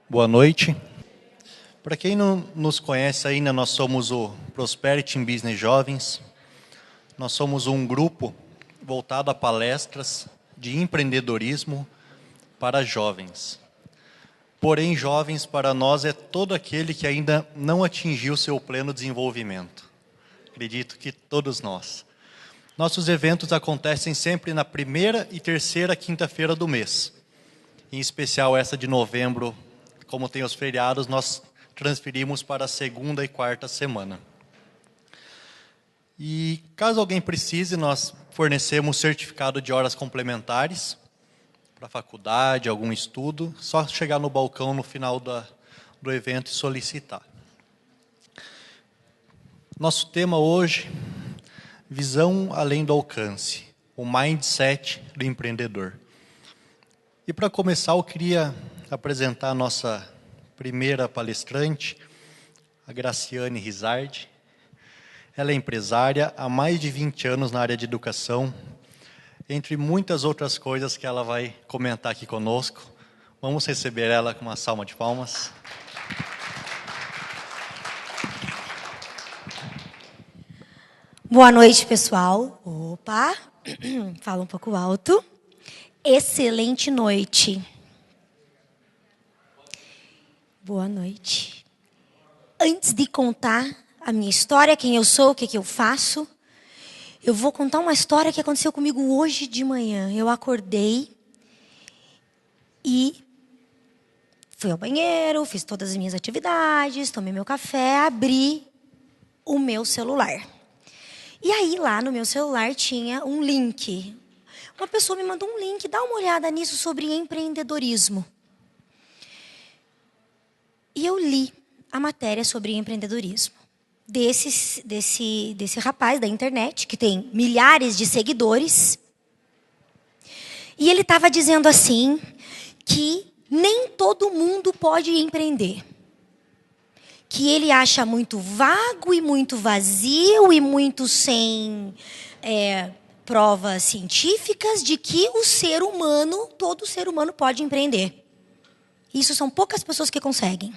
Boa noite. Para quem não nos conhece ainda, nós somos o Prosperity in Business Jovens. Nós somos um grupo voltado a palestras de empreendedorismo para jovens. Porém, jovens para nós é todo aquele que ainda não atingiu seu pleno desenvolvimento. Acredito que todos nós. Nossos eventos acontecem sempre na primeira e terceira quinta-feira do mês. Em especial essa de novembro, como tem os feriados, nós transferimos para a segunda e quarta semana. E caso alguém precise, nós fornecemos certificado de horas complementares para faculdade, algum estudo, só chegar no balcão no final do evento e solicitar. Nosso tema hoje, visão além do alcance, o mindset do empreendedor. E para começar, eu queria apresentar a nossa primeira palestrante, a Graciane Rizardi. Ela é empresária há mais de 20 anos na área de educação, entre muitas outras coisas que ela vai comentar aqui conosco. Vamos receber ela com uma salva de palmas. Boa noite, pessoal. Opa, fala um pouco alto. Excelente noite. Boa noite. Antes de contar a minha história, quem eu sou, o que eu faço, eu vou contar uma história que aconteceu comigo hoje de manhã. Eu acordei e fui ao banheiro, fiz todas as minhas atividades, tomei meu café, abri o meu celular. E aí, lá no meu celular, tinha um link. Uma pessoa me mandou um link, dá uma olhada nisso sobre empreendedorismo. E eu li a matéria sobre empreendedorismo. Desse rapaz da internet, que tem milhares de seguidores. E ele estava dizendo assim, que nem todo mundo pode empreender. Que ele acha muito vago e muito vazio e muito sem provas científicas de que o ser humano, todo ser humano pode empreender. Isso são poucas pessoas que conseguem.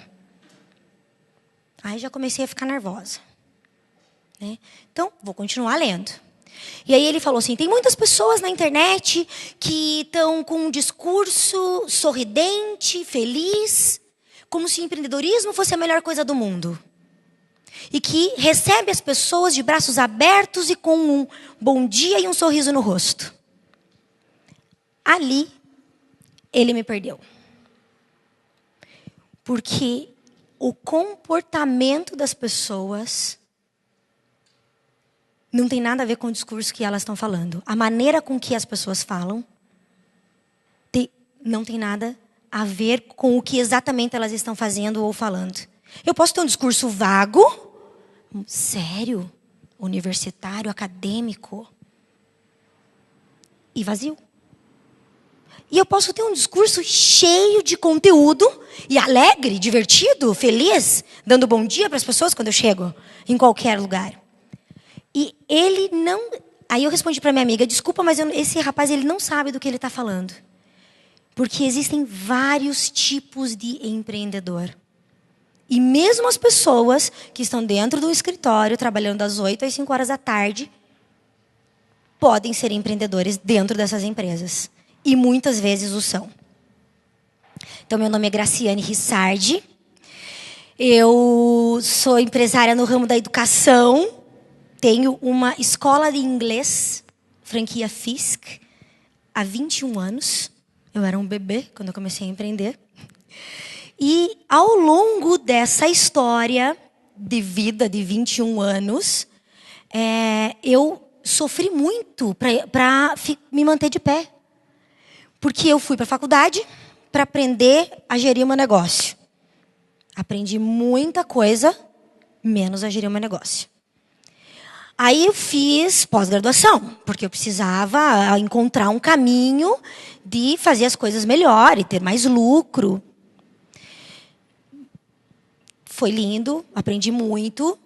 Aí já comecei a ficar nervosa. Né? Então, vou continuar lendo. E aí ele falou assim, tem muitas pessoas na internet que estão com um discurso sorridente, feliz, como se o empreendedorismo fosse a melhor coisa do mundo. E que recebe as pessoas de braços abertos e com um bom dia e um sorriso no rosto. Ali, ele me perdeu. Porque o comportamento das pessoas não tem nada a ver com o discurso que elas estão falando. A maneira com que as pessoas falam não tem nada a ver com o que exatamente elas estão fazendo ou falando. Eu posso ter um discurso vago, sério, universitário, acadêmico e vazio. E eu posso ter um discurso cheio de conteúdo e alegre, divertido, feliz, dando bom dia para as pessoas quando eu chego em qualquer lugar. E ele não... Aí eu respondi para minha amiga, desculpa, mas esse rapaz ele não sabe do que ele está falando. Porque existem vários tipos de empreendedor. E mesmo as pessoas que estão dentro do escritório, trabalhando das 8 às 5 horas da tarde, podem ser empreendedores dentro dessas empresas. E muitas vezes o são. Então, meu nome é Graciane Rizardi. Eu sou empresária no ramo da educação. Tenho uma escola de inglês, franquia Fisk, há 21 anos. Eu era um bebê quando eu comecei a empreender. E ao longo dessa história de vida de 21 anos, eu sofri muito para me manter de pé. Porque eu fui para a faculdade para aprender a gerir o meu negócio. Aprendi muita coisa, menos a gerir o meu negócio. Aí eu fiz pós-graduação, porque eu precisava encontrar um caminho de fazer as coisas melhor e ter mais lucro. Foi lindo, aprendi muito,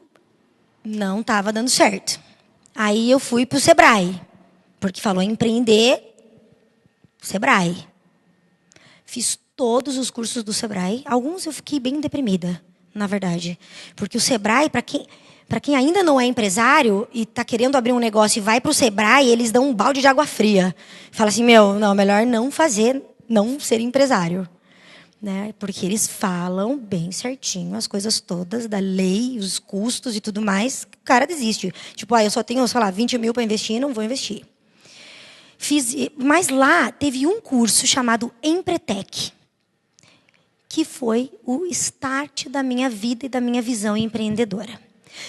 não estava dando certo. Aí eu fui para o Sebrae, porque falou em empreender, Sebrae. Fiz todos os cursos do Sebrae. Alguns eu fiquei bem deprimida, na verdade. Porque o Sebrae, para quem ainda não é empresário e está querendo abrir um negócio e vai para o Sebrae, eles dão um balde de água fria. Fala assim, não, melhor não ser empresário. Né? Porque eles falam bem certinho as coisas todas da lei, os custos e tudo mais. O cara desiste. Tipo, eu só tenho, sei lá, 20 mil para investir, não vou investir. Mas lá teve um curso chamado Empretec, que foi o start da minha vida e da minha visão empreendedora.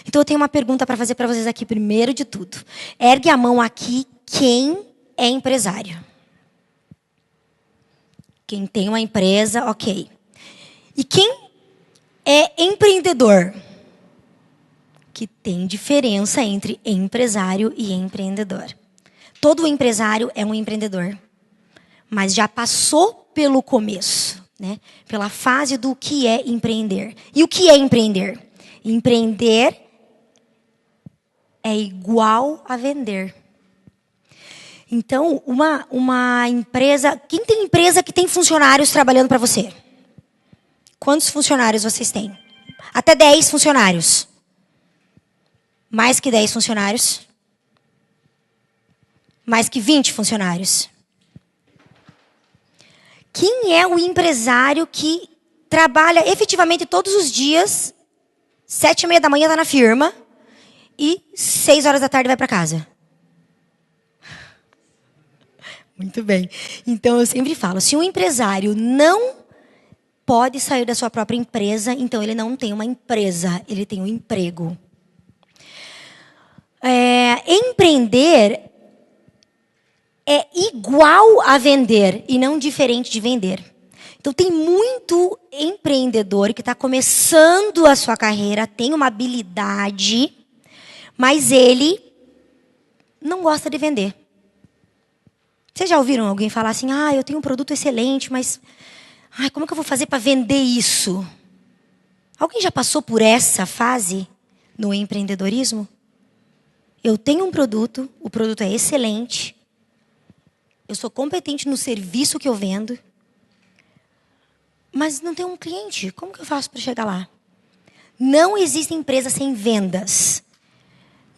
Então, eu tenho uma pergunta para fazer para vocês aqui, primeiro de tudo. Ergue a mão aqui, quem é empresário? Quem tem uma empresa, ok. E quem é empreendedor? Que tem diferença entre empresário e empreendedor. Todo empresário é um empreendedor, mas já passou pelo começo, né? Pela fase do que é empreender. E o que é empreender? Empreender é igual a vender. Então, uma empresa... Quem tem empresa que tem funcionários trabalhando para você? Quantos funcionários vocês têm? Até 10 funcionários. Mais que 10 funcionários? Mais que 20 funcionários? Quem é o empresário que trabalha efetivamente todos os dias, 7h30 da manhã está na firma e 6 horas da tarde vai para casa? Muito bem. Então, eu sempre falo, se um empresário não pode sair da sua própria empresa, então ele não tem uma empresa, ele tem um emprego. Empreender é igual a vender e não diferente de vender. Então, tem muito empreendedor que está começando a sua carreira, tem uma habilidade, mas ele não gosta de vender. Vocês já ouviram alguém falar assim, eu tenho um produto excelente, mas como é que eu vou fazer para vender isso? Alguém já passou por essa fase no empreendedorismo? Eu tenho um produto, o produto é excelente, eu sou competente no serviço que eu vendo, mas não tenho um cliente. Como que eu faço para chegar lá? Não existe empresa sem vendas.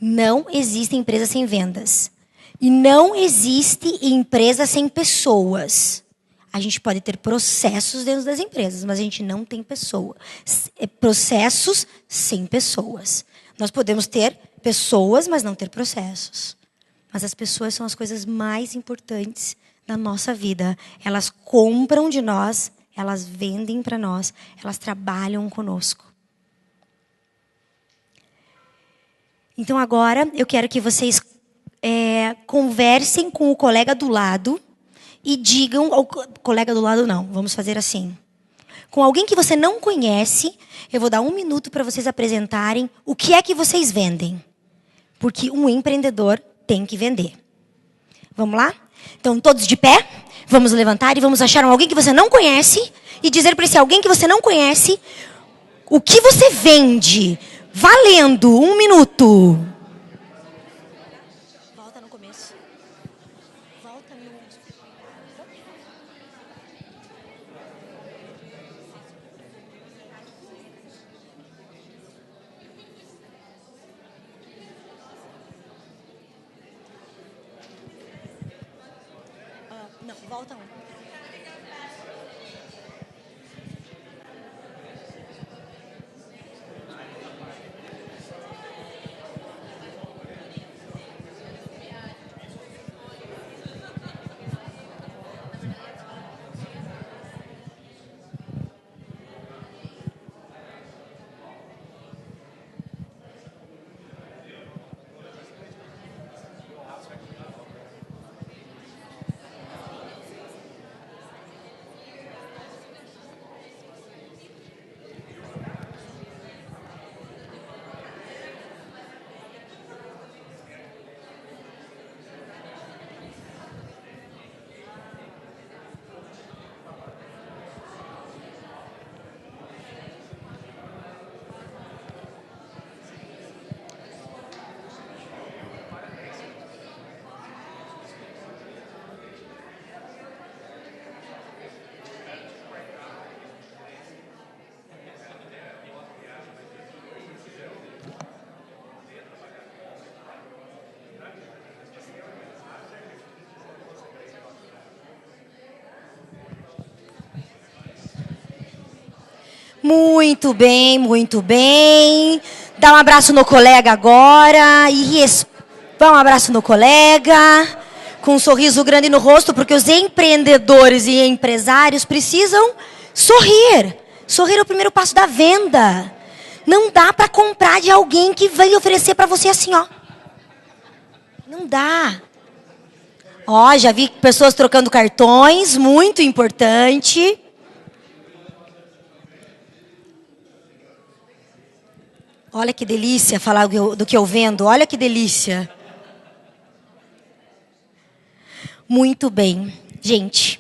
Não existe empresa sem vendas. E não existe empresa sem pessoas. A gente pode ter processos dentro das empresas, mas a gente não tem pessoa. Processos sem pessoas. Nós podemos ter pessoas, mas não ter processos. Mas as pessoas são as coisas mais importantes da nossa vida. Elas compram de nós, elas vendem para nós, elas trabalham conosco. Então agora eu quero que vocês conversem com o colega do lado e digam... Colega do lado não, vamos fazer assim. Com alguém que você não conhece, eu vou dar 1 minuto para vocês apresentarem o que é que vocês vendem. Porque um empreendedor tem que vender. Vamos lá? Então, todos de pé, vamos levantar e vamos achar alguém que você não conhece e dizer para esse alguém que você não conhece o que você vende. Valendo, 1 minuto. Volta no começo. Volta no... Não, volta um. Muito bem, muito bem. Dá um abraço no colega agora. Dá um abraço no colega. Com um sorriso grande no rosto, porque os empreendedores e empresários precisam sorrir. Sorrir é o primeiro passo da venda. Não dá para comprar de alguém que vai oferecer para você assim, ó. Não dá. Ó, já vi pessoas trocando cartões, muito importante. Olha que delícia falar do que eu vendo. Olha que delícia. Muito bem. Gente,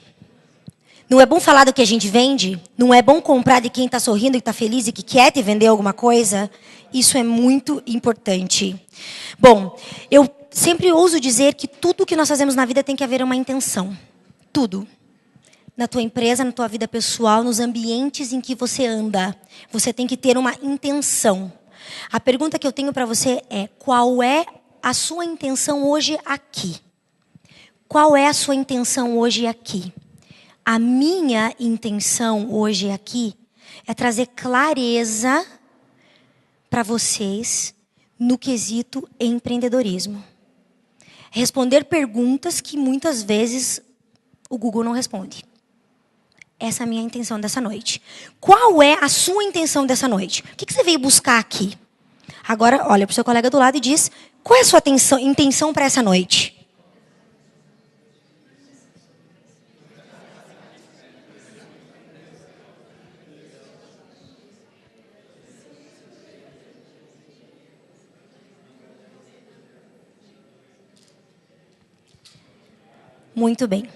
não é bom falar do que a gente vende? Não é bom comprar de quem está sorrindo e está feliz e que quer te vender alguma coisa? Isso é muito importante. Bom, eu sempre ouso dizer que tudo que nós fazemos na vida tem que haver uma intenção. Tudo. Na tua empresa, na tua vida pessoal, nos ambientes em que você anda. Você tem que ter uma intenção. A pergunta que eu tenho para você é: qual é a sua intenção hoje aqui? Qual é a sua intenção hoje aqui? A minha intenção hoje aqui é trazer clareza para vocês no quesito empreendedorismo. Responder perguntas que muitas vezes o Google não responde. Essa é a minha intenção dessa noite. Qual é a sua intenção dessa noite? O que você veio buscar aqui? Agora, olha para o seu colega do lado e diz: qual é a sua intenção para essa noite? Muito bem.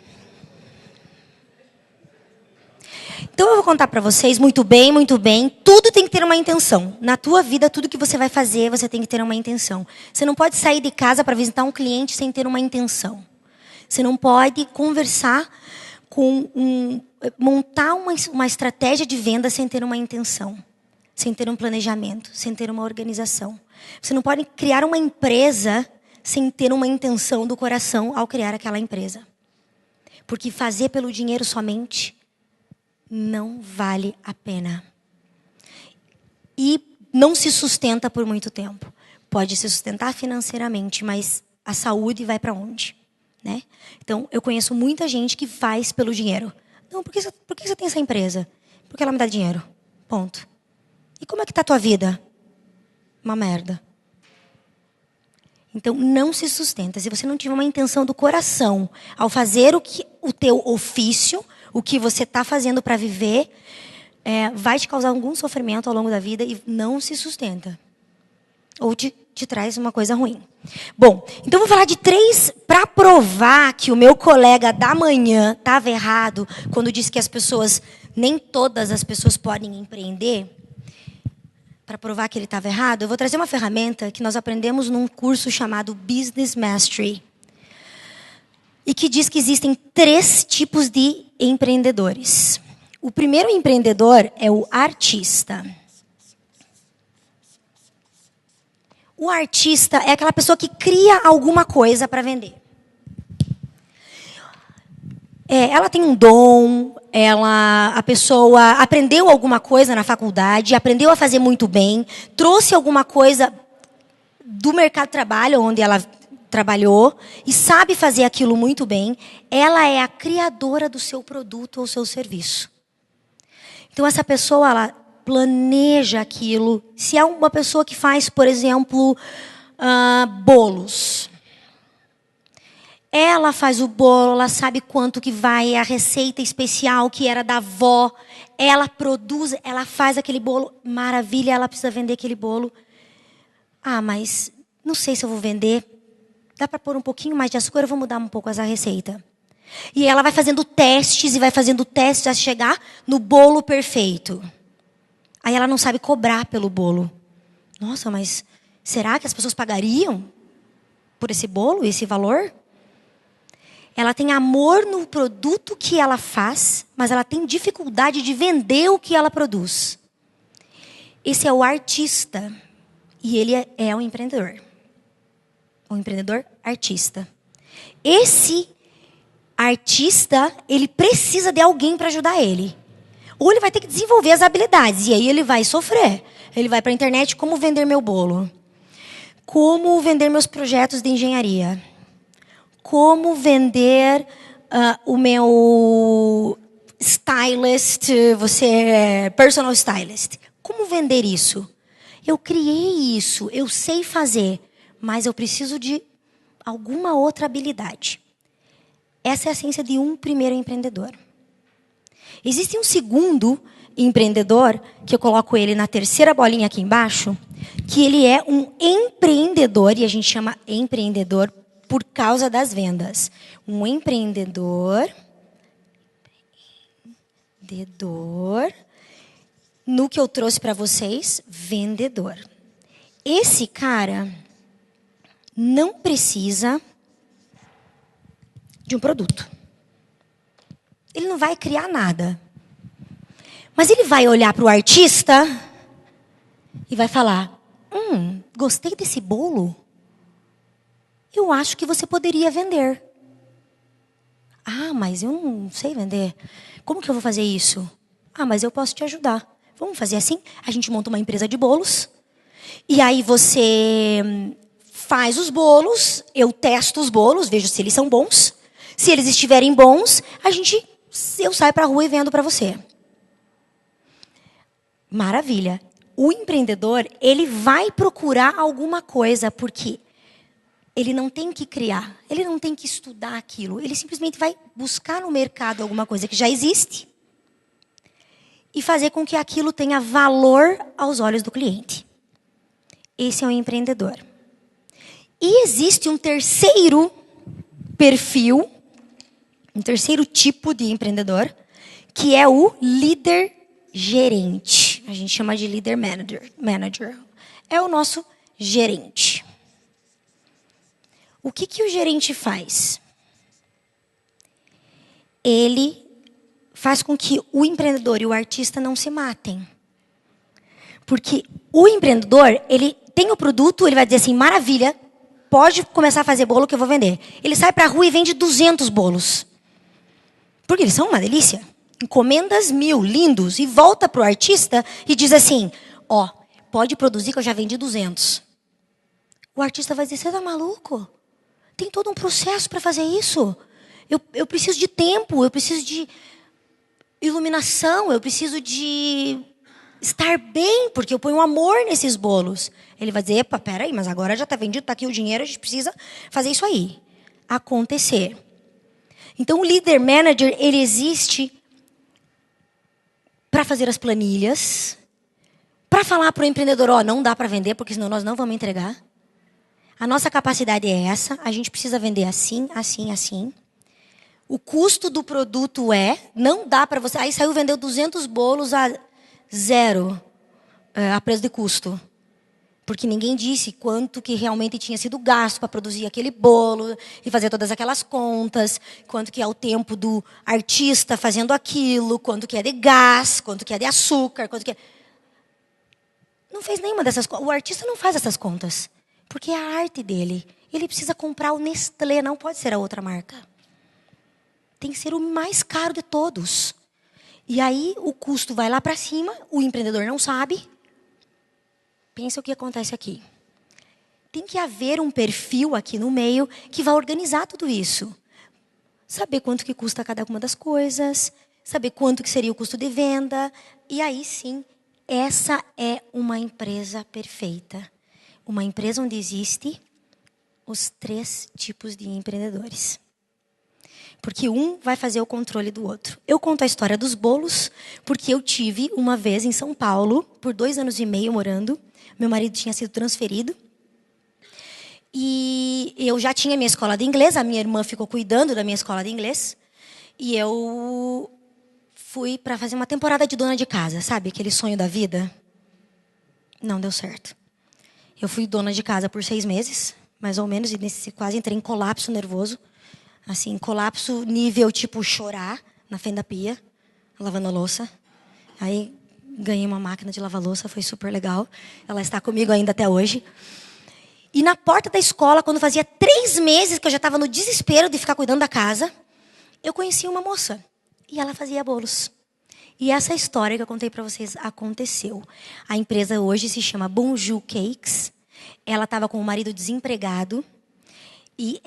Então eu vou contar para vocês muito bem, muito bem. Tudo tem que ter uma intenção. Na tua vida, tudo que você vai fazer, você tem que ter uma intenção. Você não pode sair de casa para visitar um cliente sem ter uma intenção. Você não pode conversar montar uma estratégia de venda sem ter uma intenção, sem ter um planejamento, sem ter uma organização. Você não pode criar uma empresa sem ter uma intenção do coração ao criar aquela empresa. Porque fazer pelo dinheiro somente não vale a pena. E não se sustenta por muito tempo. Pode se sustentar financeiramente, mas a saúde vai para onde? Né? Então, eu conheço muita gente que faz pelo dinheiro. Não, por que você tem essa empresa? Porque ela me dá dinheiro. Ponto. E como é que está a tua vida? Uma merda. Então, não se sustenta. Se você não tiver uma intenção do coração ao fazer o teu ofício, o que você está fazendo para viver, vai te causar algum sofrimento ao longo da vida e não se sustenta. Ou te traz uma coisa ruim. Bom, então eu vou falar de 3 para provar que o meu colega da manhã estava errado quando disse que nem todas as pessoas podem empreender. Para provar que ele estava errado, eu vou trazer uma ferramenta que nós aprendemos num curso chamado Business Mastery. E que diz que existem 3 tipos de empreendedores. O primeiro empreendedor é o artista. O artista é aquela pessoa que cria alguma coisa para vender. Ela tem um dom, a pessoa aprendeu alguma coisa na faculdade, aprendeu a fazer muito bem, trouxe alguma coisa do mercado de trabalho, onde ela trabalhou, e sabe fazer aquilo muito bem. Ela é a criadora do seu produto ou seu serviço. Então, essa pessoa, ela planeja aquilo. Se é uma pessoa que faz, por exemplo, bolos. Ela faz o bolo, ela sabe quanto que vai, a receita especial que era da avó. Ela produz, ela faz aquele bolo, maravilha, ela precisa vender aquele bolo. Ah, mas não sei se eu vou vender. Dá para pôr um pouquinho mais de açúcar, eu vou mudar um pouco essa receita. E ela vai fazendo testes até chegar no bolo perfeito. Aí ela não sabe cobrar pelo bolo. Nossa, mas será que as pessoas pagariam por esse bolo, esse valor? Ela tem amor no produto que ela faz, mas ela tem dificuldade de vender o que ela produz. Esse é o artista. E ele é um empreendedor. Um empreendedor artista. Esse artista, ele precisa de alguém para ajudar ele. Ou ele vai ter que desenvolver as habilidades. E aí ele vai sofrer. Ele vai para a internet, como vender meu bolo? Como vender meus projetos de engenharia? Como vender o meu stylist, você é personal stylist. Como vender isso? Eu criei isso, eu sei fazer, mas eu preciso de alguma outra habilidade. Essa é a essência de um primeiro empreendedor. Existe um segundo empreendedor, que eu coloco ele na terceira bolinha aqui embaixo, que ele é um empreendedor, e a gente chama empreendedor por causa das vendas. Um empreendedor, no que eu trouxe para vocês, vendedor. Esse cara não precisa de um produto. Ele não vai criar nada. Mas ele vai olhar para o artista e vai falar: gostei desse bolo. Eu acho que você poderia vender. Ah, mas eu não sei vender. Como que eu vou fazer isso? Ah, mas eu posso te ajudar. Vamos fazer assim? A gente monta uma empresa de bolos. E aí você faz os bolos, eu testo os bolos, vejo se eles são bons. Se eles estiverem bons, eu saio para a rua e vendo para você. Maravilha. O empreendedor, ele vai procurar alguma coisa, porque ele não tem que criar, ele não tem que estudar aquilo. Ele simplesmente vai buscar no mercado alguma coisa que já existe e fazer com que aquilo tenha valor aos olhos do cliente. Esse é o empreendedor. E existe um terceiro perfil, um terceiro tipo de empreendedor, que é o líder gerente. A gente chama de líder manager. É o nosso gerente. O que o gerente faz? Ele faz com que o empreendedor e o artista não se matem. Porque o empreendedor, ele tem o produto, ele vai dizer assim: maravilha, pode começar a fazer bolo que eu vou vender. Ele sai para a rua e vende 200 bolos. Porque eles são uma delícia. Encomendas 1000, lindos. E volta para o artista e diz assim: ó, pode produzir que eu já vendi 200. O artista vai dizer: você tá maluco? Tem todo um processo para fazer isso. Eu preciso de tempo, eu preciso de iluminação, eu preciso de estar bem, porque eu ponho amor nesses bolos. Ele vai dizer: epa, peraí, mas agora já está vendido, está aqui o dinheiro, a gente precisa fazer isso aí acontecer. Então, o líder manager, ele existe para fazer as planilhas, para falar para o empreendedor: ó, não dá para vender, porque senão nós não vamos entregar. A nossa capacidade é essa, a gente precisa vender assim, assim, assim. O custo do produto não dá para você... Aí saiu, vendeu 200 bolos a zero, a preço de custo. Porque ninguém disse quanto que realmente tinha sido gasto para produzir aquele bolo e fazer todas aquelas contas, quanto que é o tempo do artista fazendo aquilo, quanto que é de gás, quanto que é de açúcar, quanto que é... Não fez nenhuma dessas contas. O artista não faz essas contas. Porque é a arte dele. Ele precisa comprar o Nestlé, não pode ser a outra marca. Tem que ser o mais caro de todos. E aí o custo vai lá para cima, o empreendedor não sabe. Pensa o que acontece aqui. Tem que haver um perfil aqui no meio que vai organizar tudo isso. Saber quanto que custa cada uma das coisas, saber quanto que seria o custo de venda. E aí sim, essa é uma empresa perfeita. Uma empresa onde existe os 3 tipos de empreendedores. Porque um vai fazer o controle do outro. Eu conto a história dos bolos, porque eu tive uma vez em São Paulo, por 2 anos e meio morando. Meu marido tinha sido transferido. E eu já tinha minha escola de inglês, a minha irmã ficou cuidando da minha escola de inglês. E eu fui para fazer uma temporada de dona de casa, sabe? Aquele sonho da vida. Não deu certo. Eu fui dona de casa por 6 meses, mais ou menos, e quase entrei em colapso nervoso. Assim, colapso nível tipo chorar na frente da pia, lavando a louça. Aí ganhei uma máquina de lavar louça, foi super legal. Ela está comigo ainda até hoje. E na porta da escola, quando fazia 3 meses que eu já estava no desespero de ficar cuidando da casa, eu conheci uma moça. E ela fazia bolos. E essa história que eu contei para vocês aconteceu. A empresa hoje se chama Bonjour Cakes. Ela estava com o marido desempregado e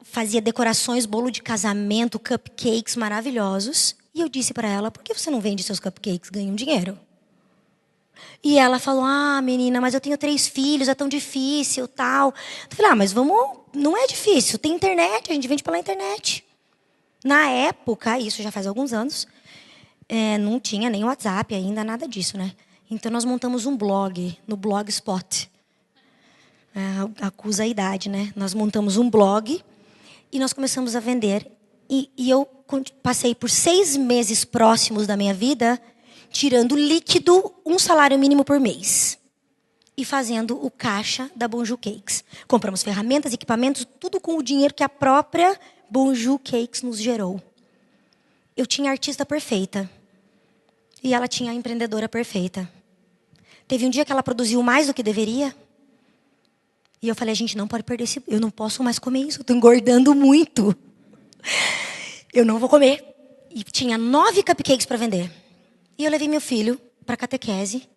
fazia decorações, bolo de casamento, cupcakes maravilhosos. E eu disse para ela, por que você não vende seus cupcakes, ganha um dinheiro? E ela falou, menina, mas eu tenho 3 filhos, é tão difícil, tal. Eu falei, mas vamos, não é difícil, tem internet, a gente vende pela internet. Na época, isso já faz alguns anos, não tinha nem WhatsApp ainda, nada disso, né? Então, nós montamos um blog, no Blogspot. Acusa a idade, né? Nós montamos um blog e nós começamos a vender. E eu passei por 6 meses próximos da minha vida, tirando líquido 1 salário mínimo por mês. E fazendo o caixa da Bonjour Cakes. Compramos ferramentas, equipamentos, tudo com o dinheiro que a própria Bonjour Cakes nos gerou. Eu tinha a artista perfeita. E ela tinha a empreendedora perfeita. Teve um dia que ela produziu mais do que deveria. E eu falei, a gente não pode perder esse... Eu não posso mais comer isso, eu estou engordando muito. Eu não vou comer. E tinha 9 cupcakes para vender. E eu levei meu filho para catequese.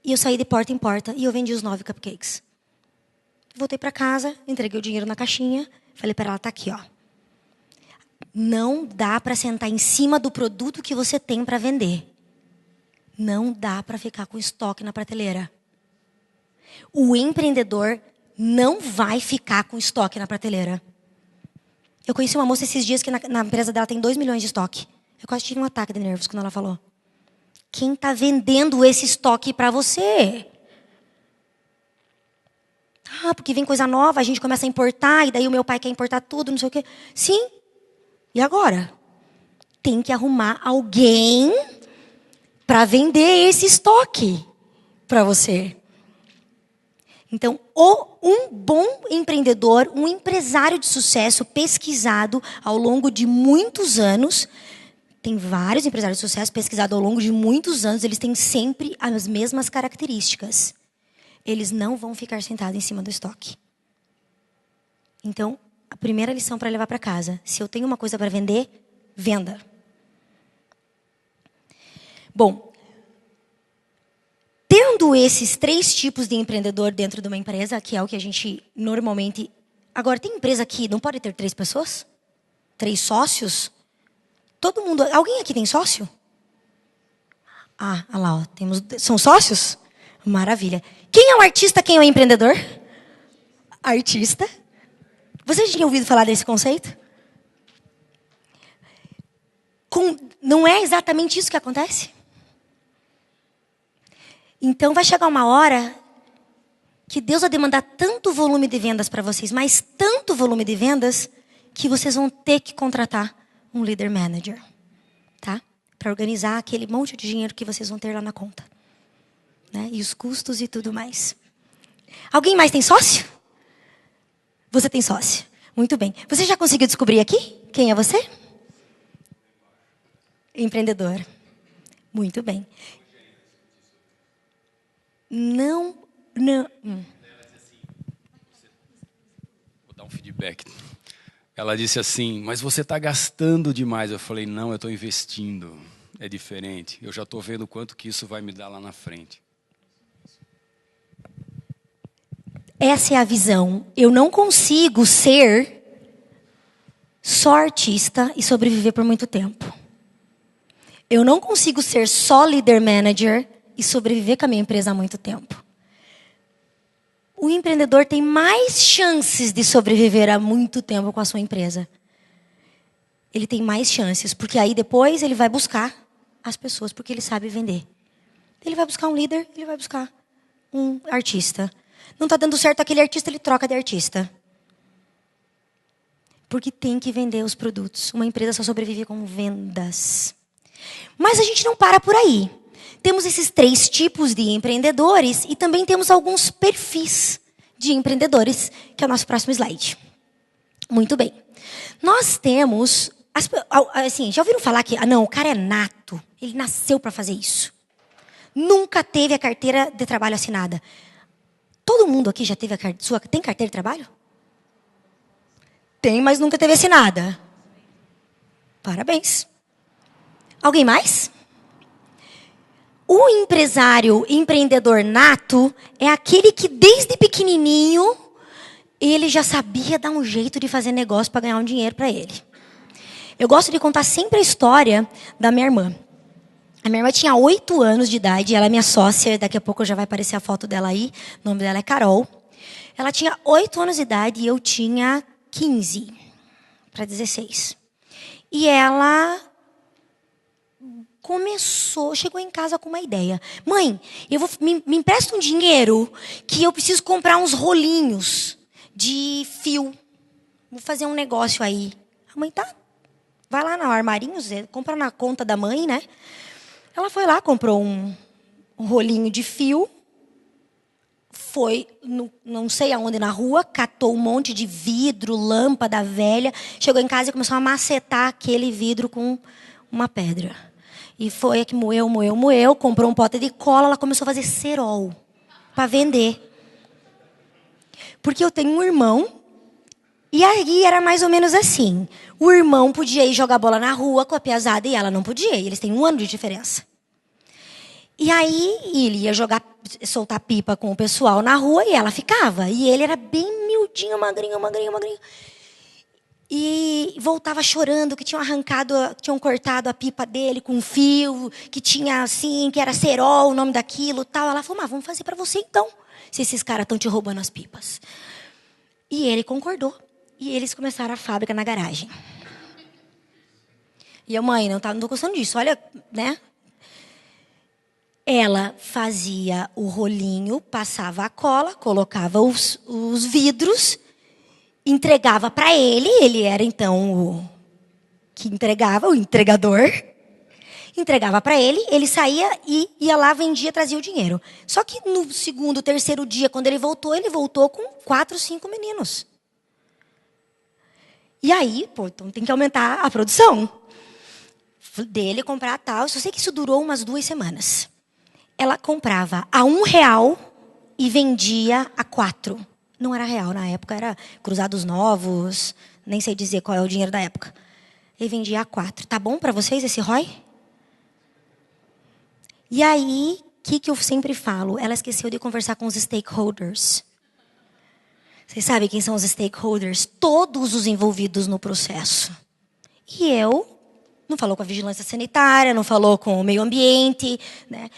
E eu saí de porta em porta e eu vendi os 9 cupcakes. Voltei para casa, entreguei o dinheiro na caixinha. Falei para ela, tá aqui, ó. Não dá para sentar em cima do produto que você tem para vender. Não dá para ficar com estoque na prateleira. O empreendedor não vai ficar com estoque na prateleira. Eu conheci uma moça esses dias que na empresa dela tem 2 milhões de estoque. Eu quase tive um ataque de nervos quando ela falou. Quem está vendendo esse estoque para você? Porque vem coisa nova, a gente começa a importar, e daí o meu pai quer importar tudo, não sei o quê. Sim. E agora? Tem que arrumar alguém para vender esse estoque para você. Então, um bom empreendedor, um empresário de sucesso pesquisado ao longo de muitos anos, tem vários empresários de sucesso pesquisados ao longo de muitos anos, eles têm sempre as mesmas características. Eles não vão ficar sentados em cima do estoque. Então, a primeira lição para levar para casa, se eu tenho uma coisa para vender, venda. Bom, tendo esses 3 tipos de empreendedor dentro de uma empresa, que é o que a gente normalmente... Agora, tem empresa que não pode ter 3 pessoas? 3 sócios? Todo mundo... Alguém aqui tem sócio? Olha lá, ó, são sócios? Maravilha. Quem é o artista, quem é o empreendedor? Artista. Você já tinha ouvido falar desse conceito? Não é exatamente isso que acontece? Então vai chegar uma hora que Deus vai demandar tanto volume de vendas para vocês, mas tanto volume de vendas, que vocês vão ter que contratar um líder manager, tá? Para organizar aquele monte de dinheiro que vocês vão ter lá na conta, né? E os custos e tudo mais. Alguém mais tem sócio? Você tem sócio. Muito bem. Você já conseguiu descobrir aqui quem é você? Empreendedor. Muito bem. Não. Vou dar um feedback. Ela disse assim, mas você está gastando demais. Eu falei, não, eu estou investindo. É diferente. Eu já estou vendo quanto que isso vai me dar lá na frente. Essa é a visão. Eu não consigo ser só artista e sobreviver por muito tempo. Eu não consigo ser só líder manager e sobreviver com a minha empresa há muito tempo. O empreendedor tem mais chances de sobreviver há muito tempo com a sua empresa. Ele tem mais chances, porque aí depois ele vai buscar as pessoas, porque ele sabe vender. Ele vai buscar um líder, ele vai buscar um artista. Não está dando certo aquele artista, ele troca de artista. Porque tem que vender os produtos. Uma empresa só sobrevive com vendas. Mas a gente não para por aí. Temos esses 3 tipos de empreendedores e também temos alguns perfis de empreendedores, que é o nosso próximo slide. Muito bem. Nós temos... Assim, já ouviram falar que não, o cara é nato. Ele nasceu para fazer isso. Nunca teve a carteira de trabalho assinada. Todo mundo aqui já teve tem carteira de trabalho? Tem, mas nunca teve assinada. Parabéns. Alguém mais? O empresário empreendedor nato é aquele que desde pequenininho ele já sabia dar um jeito de fazer negócio para ganhar um dinheiro para ele. Eu gosto de contar sempre a história da minha irmã. A minha irmã tinha 8 anos de idade, ela é minha sócia, daqui a pouco já vai aparecer a foto dela aí, o nome dela é Carol. Ela tinha 8 anos de idade e eu tinha 15 para 16. E ela chegou em casa com uma ideia. Mãe, me empresta um dinheiro que eu preciso comprar uns rolinhos de fio. Vou fazer um negócio aí. A mãe, tá, vai lá no armarinho, compra na conta da mãe, né? Ela foi lá, comprou um rolinho de fio, foi, não sei aonde na rua, catou um monte de vidro, lâmpada velha, chegou em casa e começou a macetar aquele vidro com uma pedra. E foi que moeu, comprou um pote de cola, ela começou a fazer cerol para vender. Porque eu tenho um irmão, e aí era mais ou menos assim. O irmão podia ir jogar bola na rua com a piazada e ela não podia, e eles têm 1 ano de diferença. E aí ele ia soltar pipa com o pessoal na rua e ela ficava. E ele era bem miudinho, magrinho. E voltava chorando que tinham cortado a pipa dele com um fio, que tinha assim, que era cerol, o nome daquilo, tal. Ela falou: mas vamos fazer para você então, se esses caras estão te roubando as pipas. E ele concordou. E eles começaram a fábrica na garagem. E a mãe, não tô gostando disso, olha, né? Ela fazia o rolinho, passava a cola, colocava os vidros, entregava para ele era então o que entregava, o entregador. Entregava para ele saía e ia lá, vendia, trazia o dinheiro. Só que no 2º, 3º dia, quando ele voltou com 4, 5 meninos. E aí, então tem que aumentar a produção dele, comprar tal. Eu só sei que isso durou umas 2 semanas. Ela comprava a R$1 e vendia a 4. Não era real na época, era cruzados novos, nem sei dizer qual é o dinheiro da época. E vendia a 4. Tá bom para vocês esse ROI? E aí, o que eu sempre falo? Ela esqueceu de conversar com os stakeholders. Vocês sabem quem são os stakeholders? Todos os envolvidos no processo. E não falou com a vigilância sanitária, não falou com o meio ambiente, né?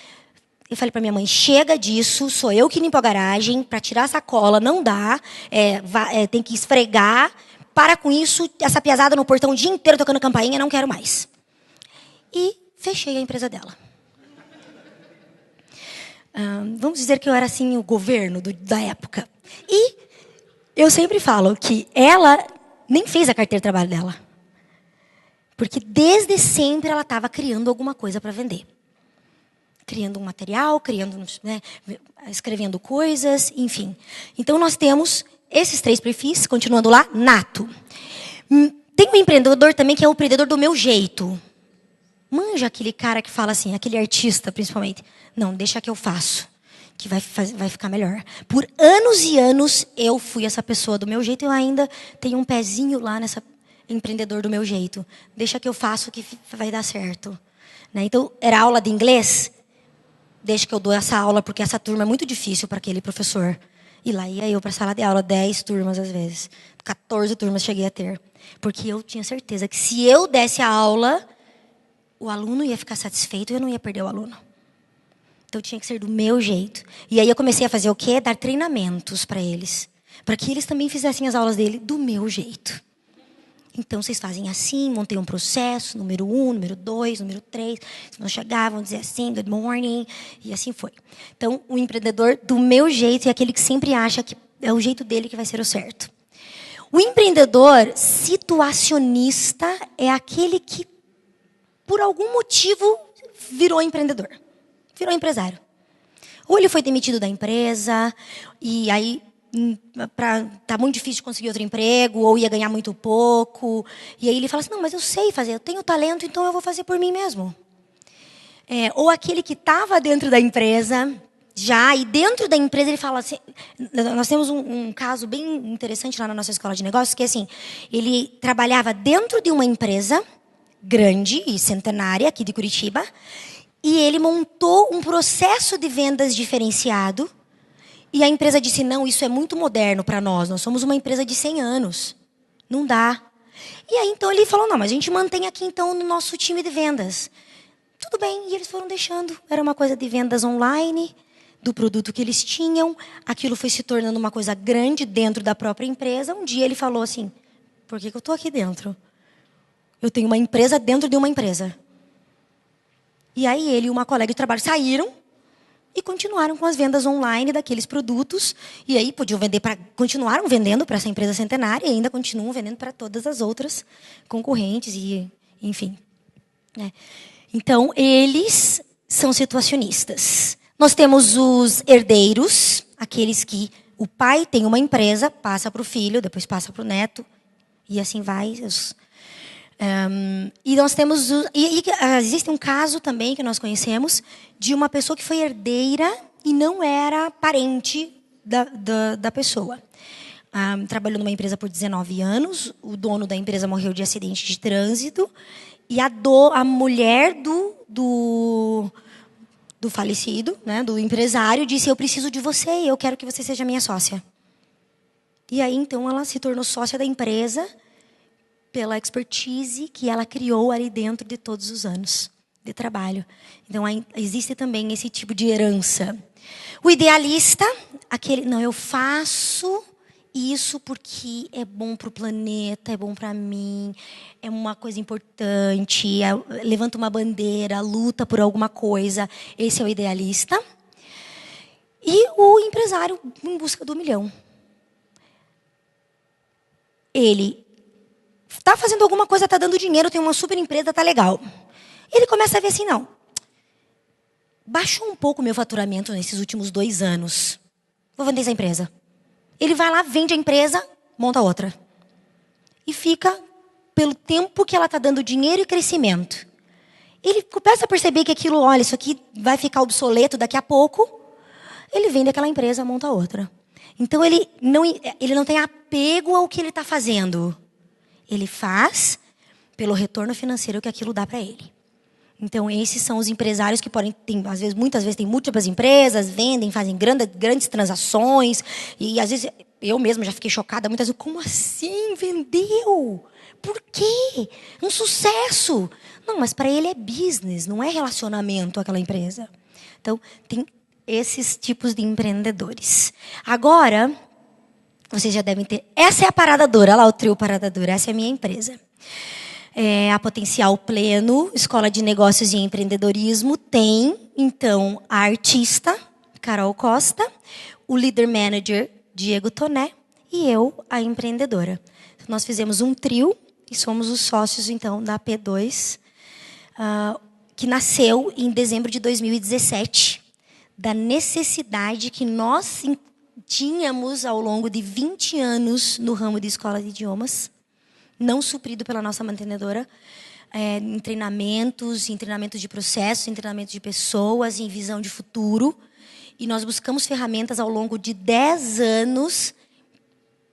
Eu falei para minha mãe: chega disso, sou eu que limpo a garagem, para tirar a sacola não dá, tem que esfregar, para com isso, essa piazada no portão o dia inteiro tocando campainha, não quero mais. E fechei a empresa dela. Vamos dizer que eu era assim o governo da época. E eu sempre falo que ela nem fez a carteira de trabalho dela. Porque desde sempre ela estava criando alguma coisa para vender. Criando um material, escrevendo coisas, enfim. Então nós temos esses 3 perfis, continuando lá, nato. Tem um empreendedor também que é o empreendedor do meu jeito. Manja aquele cara que fala assim, aquele artista principalmente. Não, deixa que eu faço, que vai ficar melhor. Por anos e anos eu fui essa pessoa do meu jeito e eu ainda tenho um pezinho lá nessa empreendedor do meu jeito. Deixa que eu faço que vai dar certo. Né? Então, era aula de inglês. Deixa que eu dou essa aula, porque essa turma é muito difícil para aquele professor. E lá ia eu para a sala de aula, 10 turmas às vezes. 14 turmas cheguei a ter. Porque eu tinha certeza que se eu desse a aula, o aluno ia ficar satisfeito e eu não ia perder o aluno. Então tinha que ser do meu jeito. E aí eu comecei a fazer o quê? Dar treinamentos para eles. Para que eles também fizessem as aulas dele do meu jeito. Então, vocês fazem assim, montei um processo, número 1, número 2, número 3. Se não chegavam, dizer assim, good morning, e assim foi. Então, o empreendedor do meu jeito é aquele que sempre acha que é o jeito dele que vai ser o certo. O empreendedor situacionista é aquele que, por algum motivo, virou empreendedor. Virou empresário. Ou ele foi demitido da empresa, e aí tá muito difícil de conseguir outro emprego, ou ia ganhar muito pouco. E aí ele fala assim, não, mas eu sei fazer, eu tenho talento, então eu vou fazer por mim mesmo. Ou aquele que estava dentro da empresa, já, e dentro da empresa ele fala assim, nós temos um caso bem interessante lá na nossa escola de negócios, que assim, ele trabalhava dentro de uma empresa grande e centenária aqui de Curitiba, E ele montou um processo de vendas diferenciado. E a empresa disse, não, isso é muito moderno para nós. Nós somos uma empresa de 100 anos. Não dá. E aí, então, ele falou, não, mas a gente mantém aqui, então, no nosso time de vendas. Tudo bem. E eles foram deixando. Era uma coisa de vendas online, do produto que eles tinham. Aquilo foi se tornando uma coisa grande dentro da própria empresa. Um dia ele falou assim, por que eu estou aqui dentro? Eu tenho uma empresa dentro de uma empresa. E aí ele e uma colega de trabalho saíram e continuaram com as vendas online daqueles produtos. E aí podiam vender continuaram vendendo para essa empresa centenária e ainda continuam vendendo para todas as outras concorrentes e, enfim. Então, eles são situacionistas. Nós temos os herdeiros, aqueles que o pai tem uma empresa, passa para o filho, depois passa para o neto, e assim vai. E nós temos... existe um caso também que nós conhecemos de uma pessoa que foi herdeira e não era parente da pessoa. Trabalhou numa empresa por 19 anos, o dono da empresa morreu de acidente de trânsito, e a mulher do falecido, né, do empresário, disse, eu preciso de você e eu quero que você seja minha sócia. E aí, então, ela se tornou sócia da empresa pela expertise que ela criou ali dentro de todos os anos de trabalho. Então, existe também esse tipo de herança. O idealista, aquele, não, eu faço isso porque é bom para o planeta, é bom para mim, é uma coisa importante, levanta uma bandeira, luta por alguma coisa. Esse é o idealista. E o empresário em busca do milhão. Ele está fazendo alguma coisa, está dando dinheiro, tem uma super empresa, está legal. Ele começa a ver assim, não, baixou um pouco o meu faturamento nesses últimos 2 anos. Vou vender essa empresa. Ele vai lá, vende a empresa, monta outra. E fica pelo tempo que ela está dando dinheiro e crescimento. Ele começa a perceber que aquilo, olha, isso aqui vai ficar obsoleto daqui a pouco. Ele vende aquela empresa, monta outra. Então, ele não tem apego ao que ele está fazendo. Ele faz pelo retorno financeiro que aquilo dá para ele. Então, esses são os empresários que podem, muitas vezes, tem múltiplas empresas, vendem, fazem grandes transações. E, às vezes, eu mesma já fiquei chocada. Muitas vezes, como assim? Vendeu? Por quê? Um sucesso. Não, mas para ele é business, não é relacionamento aquela empresa. Então, tem esses tipos de empreendedores. Agora, vocês já devem ter... Essa é a Parada Dura, olha lá o trio Parada Dura. Essa é a minha empresa. A Potencial Pleno, Escola de Negócios e Empreendedorismo, tem, então, a artista, Carol Costa, o líder manager, Diego Toné, e eu, a empreendedora. Nós fizemos um trio e somos os sócios, então, da P2, que nasceu em dezembro de 2017, da necessidade que nós tínhamos ao longo de 20 anos no ramo de escola de idiomas, não suprido pela nossa mantenedora, em treinamentos de processos, em treinamentos de pessoas, em visão de futuro. E nós buscamos ferramentas ao longo de 10 anos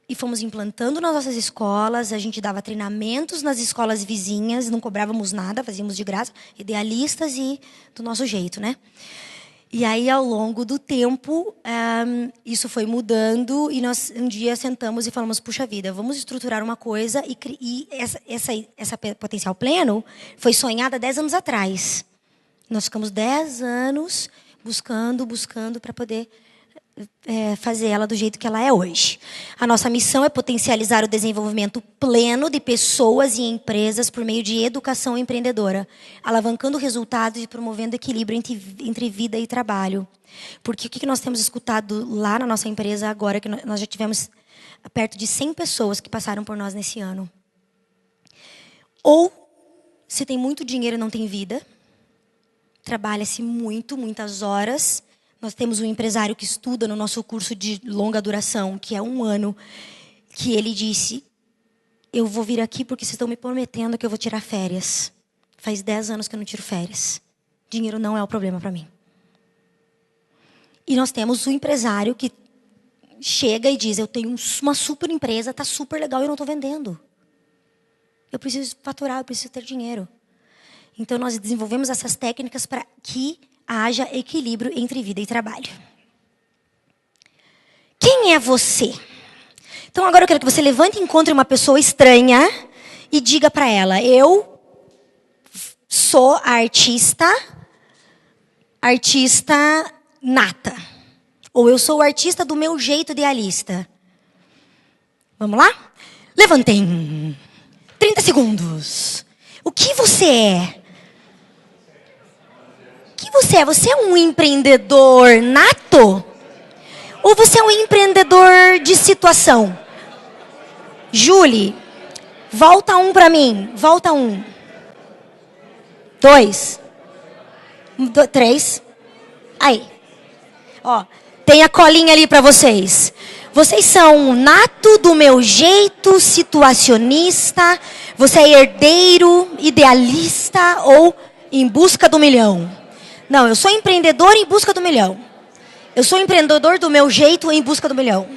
e fomos implantando nas nossas escolas. A gente dava treinamentos nas escolas vizinhas, não cobrávamos nada, fazíamos de graça, idealistas e do nosso jeito, né? E aí, ao longo do tempo, isso foi mudando e nós um dia sentamos e falamos, puxa vida, vamos estruturar uma coisa e essa Potencial Pleno foi sonhada 10 anos atrás. Nós ficamos 10 anos buscando para poder fazer ela do jeito que ela é hoje. A nossa missão é potencializar o desenvolvimento pleno de pessoas e empresas por meio de educação empreendedora, alavancando resultados e promovendo equilíbrio entre vida e trabalho. Porque o que nós temos escutado lá na nossa empresa agora, que nós já tivemos perto de 100 pessoas que passaram por nós nesse ano. Ou, se tem muito dinheiro e não tem vida, trabalha-se muitas horas. Nós temos um empresário que estuda no nosso curso de longa duração, que é 1 ano, que ele disse, eu vou vir aqui porque vocês estão me prometendo que eu vou tirar férias. Faz 10 anos que eu não tiro férias. Dinheiro não é o problema para mim. E nós temos um empresário que chega e diz, eu tenho uma super empresa, está super legal e eu não estou vendendo. Eu preciso faturar, eu preciso ter dinheiro. Então, nós desenvolvemos essas técnicas para que haja equilíbrio entre vida e trabalho. Quem é você? Então, agora eu quero que você levante e encontre uma pessoa estranha e diga para ela: eu sou a artista nata. Ou eu sou o artista do meu jeito idealista. Vamos lá? Levantem. 30 segundos. O que você é? O que você é? Você é um empreendedor nato? Ou você é um empreendedor de situação? Julie, volta um para mim. Volta um. 2. 3. Aí. Ó, tem a colinha ali para vocês. Vocês são nato do meu jeito, situacionista. Você é herdeiro, idealista ou em busca do milhão? Não, eu sou empreendedor em busca do milhão. Eu sou empreendedor do meu jeito em busca do milhão.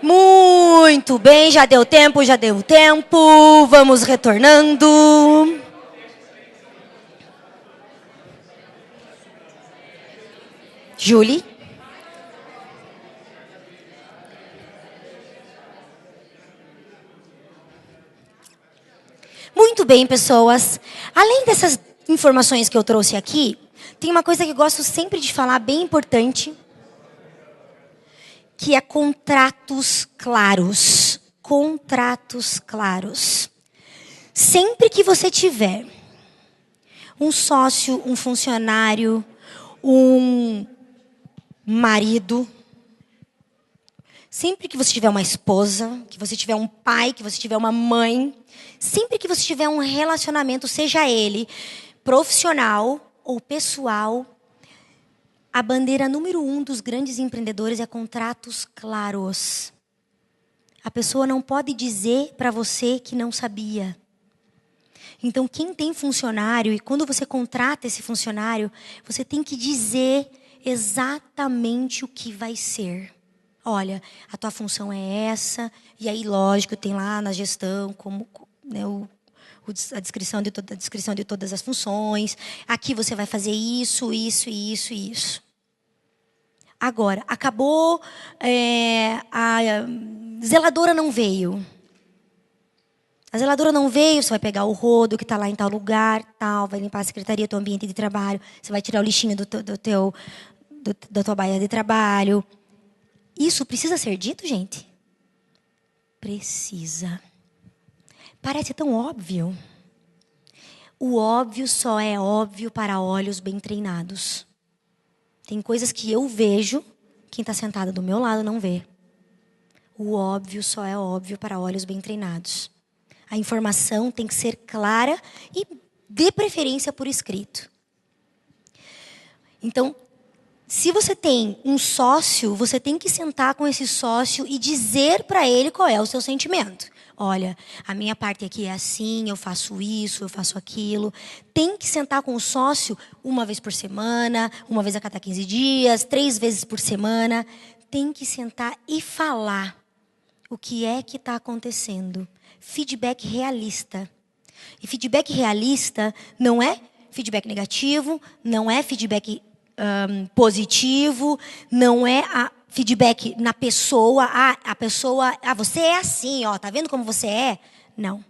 Muito bem, já deu tempo, já deu tempo. Vamos retornando. Julie. Muito bem, pessoas. Além dessas informações que eu trouxe aqui, tem uma coisa que eu gosto sempre de falar, bem importante, que é contratos claros. Contratos claros. Sempre que você tiver um sócio, um funcionário, um marido, sempre que você tiver uma esposa, que você tiver um pai, que você tiver uma mãe, sempre que você tiver um relacionamento, seja ele profissional ou pessoal, a bandeira número 1 dos grandes empreendedores é contratos claros. A pessoa não pode dizer para você que não sabia. Então, quem tem funcionário, e quando você contrata esse funcionário, você tem que dizer exatamente o que vai ser. Olha, a tua função é essa, e aí, lógico, tem lá na gestão como, né, a descrição de todas as funções. Aqui você vai fazer isso, isso, isso e isso. Agora, acabou, a zeladora não veio. A zeladora não veio, você vai pegar o rodo que está lá em tal lugar, tal, vai limpar a secretaria, teu ambiente de trabalho, você vai tirar o lixinho da tua baia de trabalho. Isso precisa ser dito, gente? Precisa. Parece tão óbvio. O óbvio só é óbvio para olhos bem treinados. Tem coisas que eu vejo, quem está sentado do meu lado não vê. O óbvio só é óbvio para olhos bem treinados. A informação tem que ser clara e, de preferência, por escrito. Então, se você tem um sócio, você tem que sentar com esse sócio e dizer para ele qual é o seu sentimento. Olha, a minha parte aqui é assim, eu faço isso, eu faço aquilo. Tem que sentar com o sócio uma vez por semana, uma vez a cada 15 dias, 3 vezes por semana. Tem que sentar e falar o que é que está acontecendo. Feedback realista. E feedback realista não é feedback negativo, não é feedback positivo, não é feedback na pessoa, a pessoa, você é assim, ó, tá vendo como você é? Não.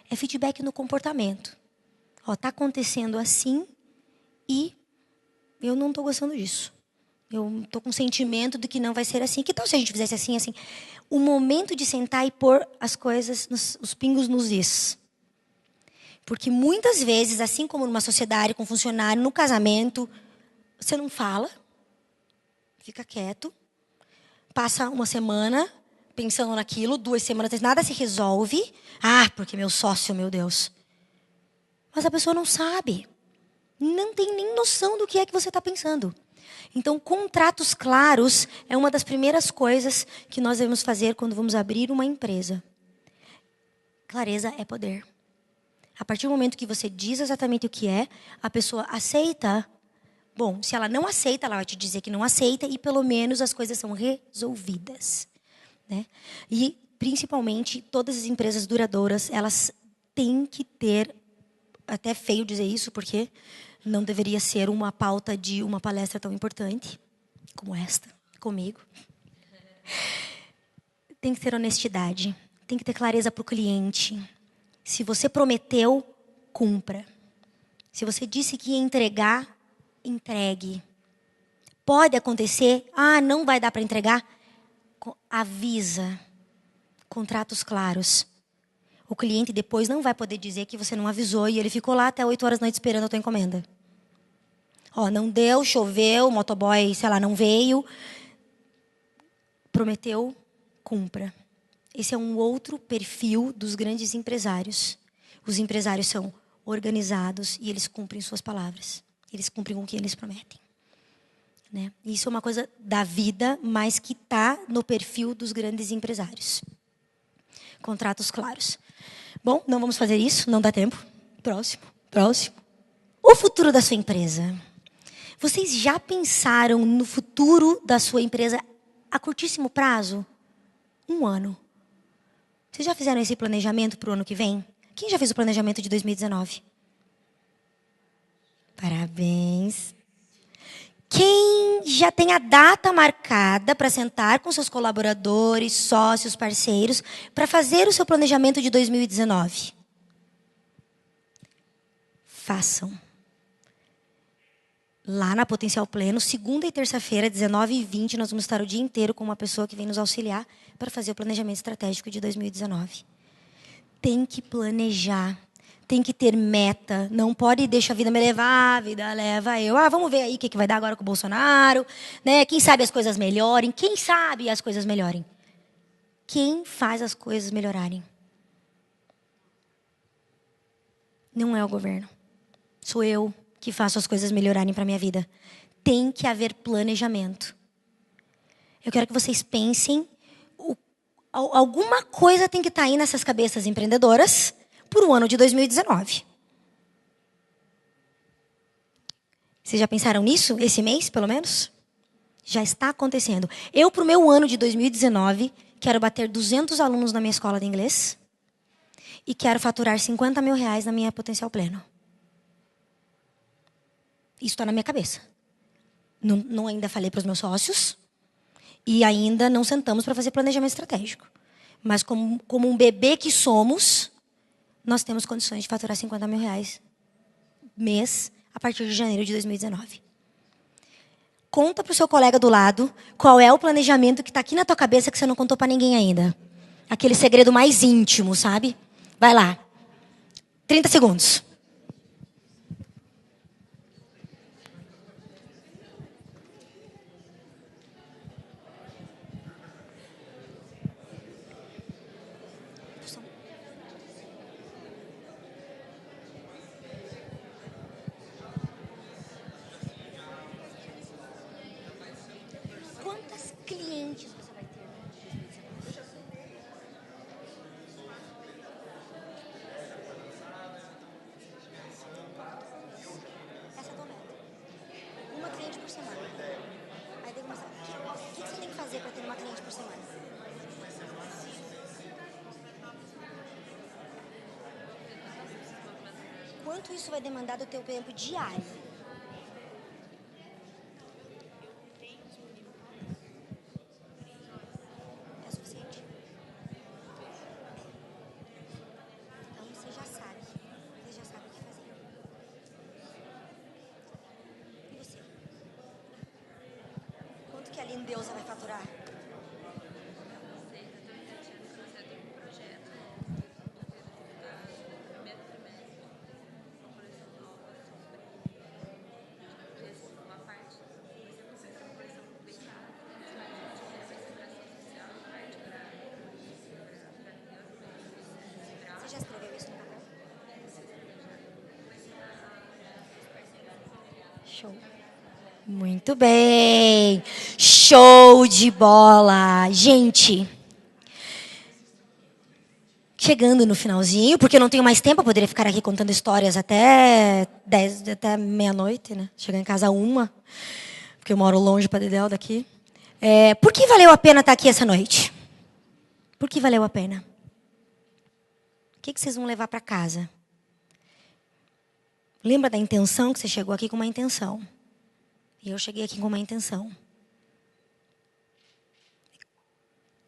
É feedback no comportamento. Ó, tá acontecendo assim e eu não estou gostando disso. Eu estou com o sentimento de que não vai ser assim. Que tal se a gente fizesse assim, assim? O momento de sentar e pôr as coisas, os pingos nos is. Porque muitas vezes, assim como numa sociedade, com funcionário, no casamento, você não fala, fica quieto, passa uma semana pensando naquilo, 2 semanas, nada se resolve. Porque meu sócio, meu Deus. Mas a pessoa não sabe. Não tem nem noção do que é que você está pensando. Então, contratos claros é uma das primeiras coisas que nós devemos fazer quando vamos abrir uma empresa. Clareza é poder. A partir do momento que você diz exatamente o que é, a pessoa aceita. Bom, se ela não aceita, ela vai te dizer que não aceita e pelo menos as coisas são resolvidas, né? E principalmente todas as empresas duradouras, elas têm que ter, até feio dizer isso, porque não deveria ser uma pauta de uma palestra tão importante como esta, comigo. Tem que ter honestidade, tem que ter clareza para o cliente. Se você prometeu, cumpra. Se você disse que ia entregar, entregue. Pode acontecer, não vai dar para entregar, avisa. Contratos claros. O cliente depois não vai poder dizer que você não avisou e ele ficou lá até 8 horas da noite esperando a tua encomenda. Não deu, choveu, o motoboy, sei lá, não veio. Prometeu, cumpra. Esse é um outro perfil dos grandes empresários. Os empresários são organizados e eles cumprem suas palavras. Eles cumprem com o que eles prometem. Né? Isso é uma coisa da vida, mas que está no perfil dos grandes empresários. Contratos claros. Bom, não vamos fazer isso, não dá tempo. Próximo. O futuro da sua empresa. Vocês já pensaram no futuro da sua empresa a curtíssimo prazo? 1 ano. Vocês já fizeram esse planejamento para o ano que vem? Quem já fez o planejamento de 2019? Parabéns. Quem já tem a data marcada para sentar com seus colaboradores, sócios, parceiros, para fazer o seu planejamento de 2019? Façam. Lá na Potencial Pleno, segunda e terça-feira, 19h20, nós vamos estar o dia inteiro com uma pessoa que vem nos auxiliar para fazer o planejamento estratégico de 2019. Tem que planejar. Tem que ter meta. Não pode deixar a vida me levar, a vida leva eu. Vamos ver aí o que vai dar agora com o Bolsonaro. Né? Quem sabe as coisas melhorem. Quem sabe as coisas melhorem? Quem faz as coisas melhorarem? Não é o governo. Sou eu que faço as coisas melhorarem para a minha vida. Tem que haver planejamento. Eu quero que vocês pensem. Alguma coisa tem que estar aí nessas cabeças empreendedoras por o ano de 2019. Vocês já pensaram nisso? Esse mês, pelo menos? Já está acontecendo. Eu, para o meu ano de 2019, quero bater 200 alunos na minha escola de inglês e quero faturar 50 mil reais na minha Potencial Pleno. Isso está na minha cabeça. Não ainda falei para os meus sócios e ainda não sentamos para fazer planejamento estratégico. Mas como um bebê que somos, nós temos condições de faturar 50 mil reais mês a partir de janeiro de 2019. Conta para o seu colega do lado qual é o planejamento que está aqui na tua cabeça que você não contou para ninguém ainda. Aquele segredo mais íntimo, sabe? Vai lá. 30 segundos. Quantos clientes você vai ter? Essa é a tua meta. Uma cliente por semana. Aí tem que começar. O que você tem que fazer para ter uma cliente por semana? Quanto isso vai demandar do teu tempo diário? É suficiente? Então você já sabe. Você já sabe o que fazer. E você? Quanto que a Lindeusa vai faturar? Você já escreveu isso no papel? Show. Muito bem. Show de bola. Gente, chegando no finalzinho, porque eu não tenho mais tempo, eu poderia ficar aqui contando histórias até meia-noite, né? Chegar em casa 1h, porque eu moro longe para Dedéu daqui. Por que valeu a pena estar aqui essa noite? Por que valeu a pena? O que vocês vão levar para casa? Lembra da intenção que você chegou aqui com uma intenção? E eu cheguei aqui com uma intenção.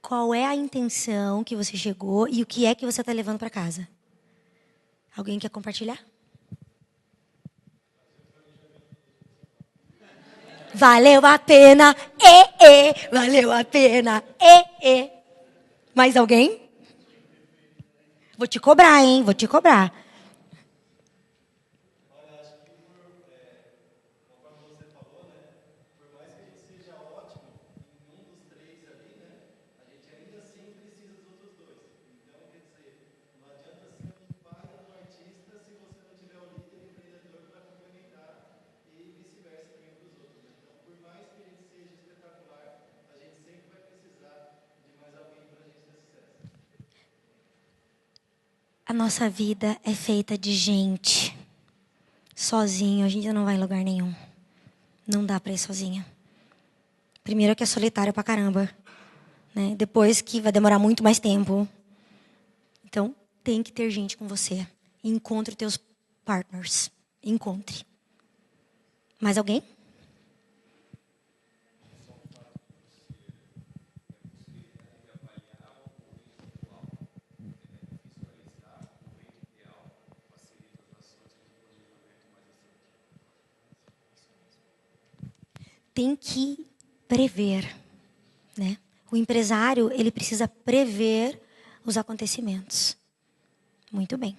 Qual é a intenção que você chegou e o que é que você está levando para casa? Alguém quer compartilhar? Valeu a pena, valeu a pena, Mais alguém? Vou te cobrar, hein? Vou te cobrar. A nossa vida é feita de gente. Sozinho, a gente não vai em lugar nenhum. Não dá para ir sozinha. Primeiro que é solitário pra caramba, né? Depois que vai demorar muito mais tempo. Então, tem que ter gente com você. Encontre teus partners. Encontre. Mais alguém? Tem que prever, né? O empresário, ele precisa prever os acontecimentos. Muito bem.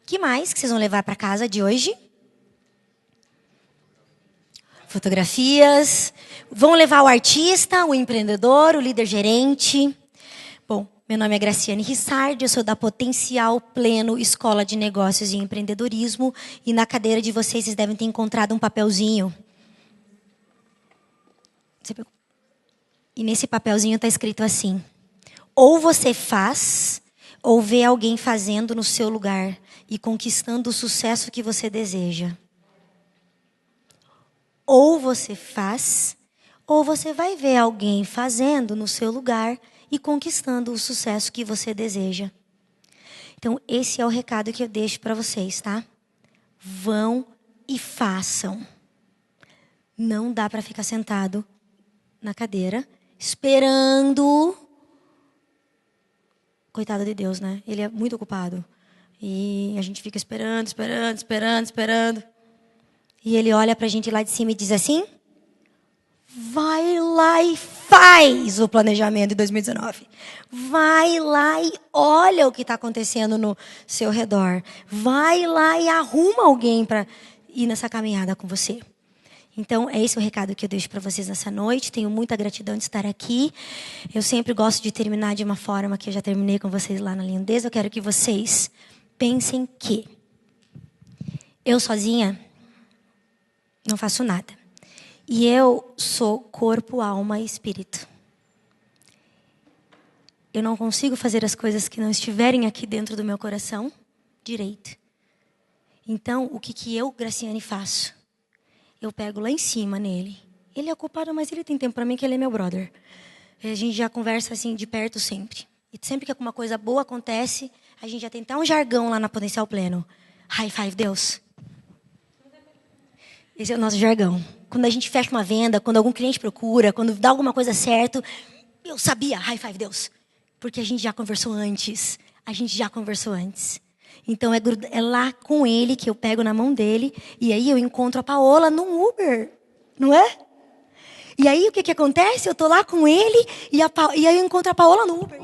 O que mais que vocês vão levar para casa de hoje? Fotografias. Vão levar o artista, o empreendedor, o líder gerente. Bom, meu nome é Graciane Rissardi, eu sou da Potencial Pleno Escola de Negócios e Empreendedorismo. E na cadeira de vocês devem ter encontrado um papelzinho. E nesse papelzinho está escrito assim: ou você faz, ou vê alguém fazendo no seu lugar e conquistando o sucesso que você deseja. Ou você faz, ou você vai ver alguém fazendo no seu lugar e conquistando o sucesso que você deseja. Então, esse é o recado que eu deixo para vocês, tá? Vão e façam. Não dá para ficar sentado na cadeira, esperando. Coitado de Deus, né? Ele é muito ocupado. E a gente fica esperando. E ele olha pra gente lá de cima e diz assim: vai lá e faz o planejamento de 2019. Vai lá e olha o que está acontecendo no seu redor. Vai lá e arruma alguém para ir nessa caminhada com você. Então, é esse o recado que eu deixo para vocês nessa noite. Tenho muita gratidão de estar aqui. Eu sempre gosto de terminar de uma forma que eu já terminei com vocês lá na Lindeza. Eu quero que vocês pensem que eu sozinha não faço nada. E eu sou corpo, alma e espírito. Eu não consigo fazer as coisas que não estiverem aqui dentro do meu coração direito. Então, o que eu, Graciane, faço? Eu pego lá em cima nele. Ele é ocupado, mas ele tem tempo para mim, que ele é meu brother. A gente já conversa assim de perto sempre. E sempre que alguma coisa boa acontece, a gente já tem até um jargão lá na Potencial Pleno. High five, Deus. Esse é o nosso jargão. Quando a gente fecha uma venda, quando algum cliente procura, quando dá alguma coisa certo, eu sabia, high five, Deus. Porque a gente já conversou antes. Então, é lá com ele que eu pego na mão dele. E aí eu encontro a Paola num Uber. Não é? E aí o que acontece? Eu tô lá com ele e aí eu encontro a Paola no Uber.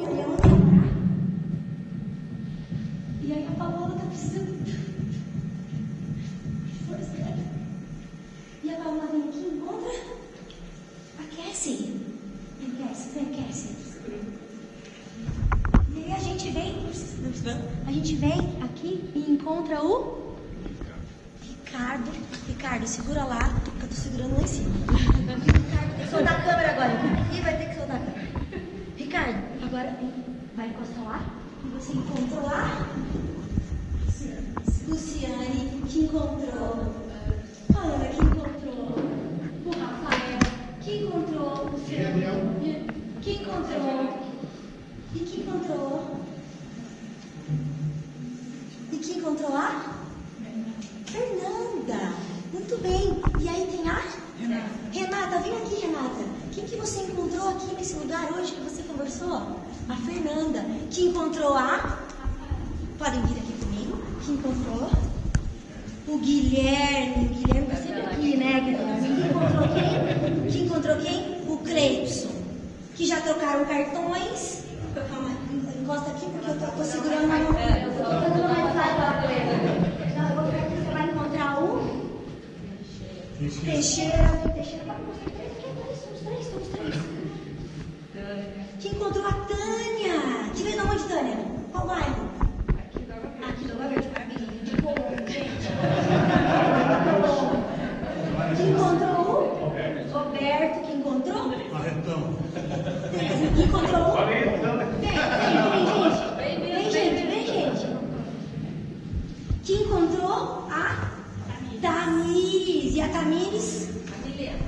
E aí a Paola tá precisando de força. E a Paola vem aqui e encontra a Cassie. E aí a gente vem aqui e encontra o Ricardo. Ricardo, segura lá, que eu tô segurando lá em cima. Ricardo, tem que soltar a câmera agora. Ih, vai ter que soltar a câmera. Ricardo, agora vai encostar lá. E você encontrou lá? Luciane, que encontrou. Ana, que encontrou. O Rafael, que encontrou. Luciane, que encontrou. E que encontrou. E que encontrou lá? Fernanda. Muito bem. E aí tem a? Renata, vem aqui, Renata. Quem que você encontrou aqui nesse lugar hoje que você conversou? A Fernanda. Que encontrou a? Podem vir aqui comigo. Que encontrou? O Guilherme. O Guilherme está sempre aqui, né, Guilherme? Que encontrou quem? Que encontrou quem? O Cleibson. Que já trocaram cartões. Calma, encosta aqui porque eu tô segurando na mão. Eu tô tentando mais fácil. Você vai encontrar o Teixeira. Somos três. Que encontrou a Tânia. Que veio da onde, Tânia? Qual bairro? Aqui do Lago de Carminho, de Colombo, gente. Que encontrou o Roberto. Que encontrou? Arretão. Que encontrou o? Vem, gente. Que encontrou a Tamires. E a Tamires?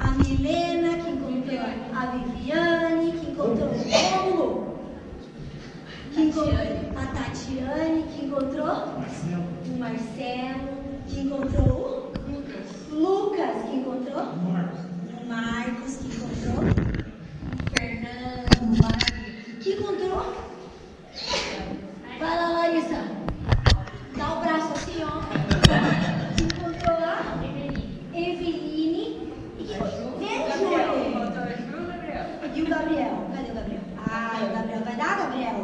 A Milena. Que encontrou a Viviane. Que encontrou o Rômulo. Que encontrou a Tatiane. Que encontrou o Marcelo. Que encontrou o Lucas. Que encontrou o Marcos. Que encontrou o Fernando. Que encontrou? Vai lá, Larissa. Dá o braço assim, ó. Que encontrou a Eveline. E que vem, Júlia. E o Gabriel. Cadê o Gabriel? Ah, o Gabriel. Vai dar, Gabriel?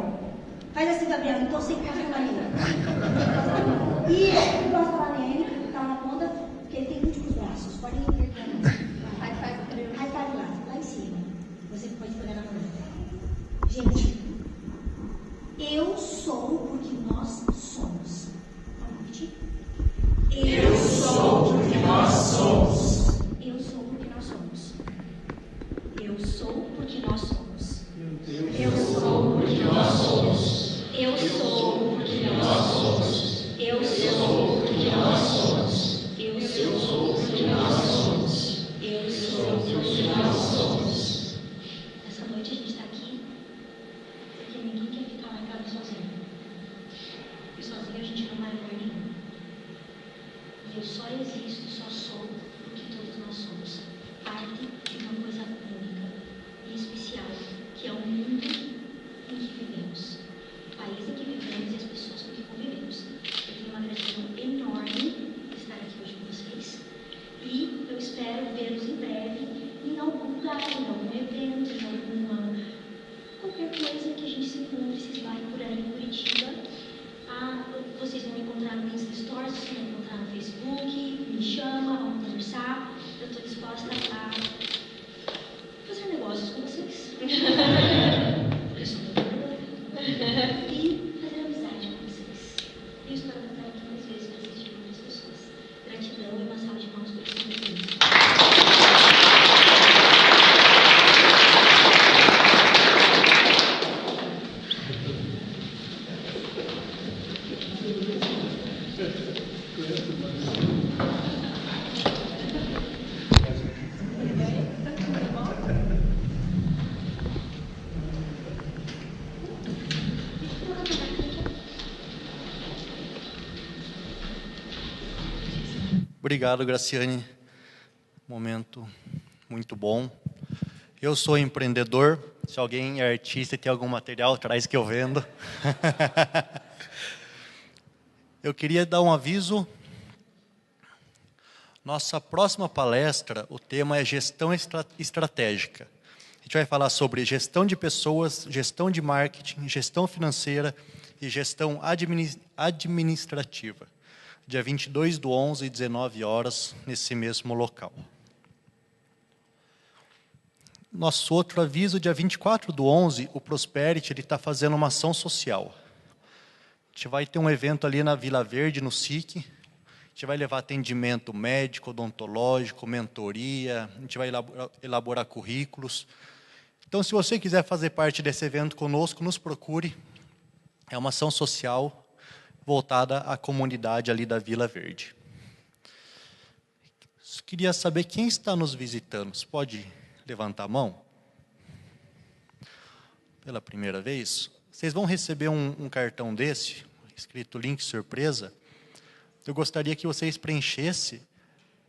Faz assim, Gabriel. Então você encosta lá nele. Isso, encosta lá nele, que tá na ponta, porque ele tem múltiplos braços. Pode inverter a mão. Aí faz lá em cima. Você pode pegar na mão. Gente, eu sou porque nós somos. Vamos repetir? Eu sou porque nós somos. Eu sou porque nós somos. Eu sou porque nós somos. Eu sou porque nós somos. Eu sou porque nós somos. Eu sou porque nós somos. Eu sou porque nós somos. Eu sou porque nós somos. Essa noite a gente está aqui porque ninguém quer ficar lá em casa sozinho. E sozinho a gente não vai a lugar nenhum. E eu só existo, só sou porque todos nós somos parte de uma coisa única e especial, que é o mundo em que vivemos, o país em que vivemos e as pessoas com que convivemos. Eu tenho uma gratidão enorme de estar aqui hoje com vocês e eu espero vê-los em breve em algum lugar, em algum evento, em alguma qualquer coisa que a gente se encontre, se vai por aí em Curitiba. Vocês vão me encontrar no Insta Stories, vocês vão me encontrar no Facebook, me chama, vamos conversar. Eu estou disposta a fazer negócios com vocês. Eu sou vendedora. E fazer amizade com vocês. E eu espero estar aqui mais vezes para assistir com outras pessoas. Gratidão e uma salva de palmas para esse momento. Obrigado, Graciane. Momento muito bom. Eu sou empreendedor. Se alguém é artista e tem algum material, traz que eu vendo. Eu queria dar um aviso. Nossa próxima palestra, o tema é gestão estratégica. A gente vai falar sobre gestão de pessoas, gestão de marketing, gestão financeira e gestão administrativa. Dia 22/11, 19 horas, nesse mesmo local. Nosso outro aviso, dia 24/11, o Prosperity está fazendo uma ação social. A gente vai ter um evento ali na Vila Verde, no SIC, gente vai levar atendimento médico, odontológico, mentoria, a gente vai elaborar currículos. Então, se você quiser fazer parte desse evento conosco, nos procure. É uma ação social voltada à comunidade ali da Vila Verde. Queria saber quem está nos visitando. Você pode levantar a mão? Pela primeira vez. Vocês vão receber um cartão desse, escrito link surpresa. Eu gostaria que vocês preenchessem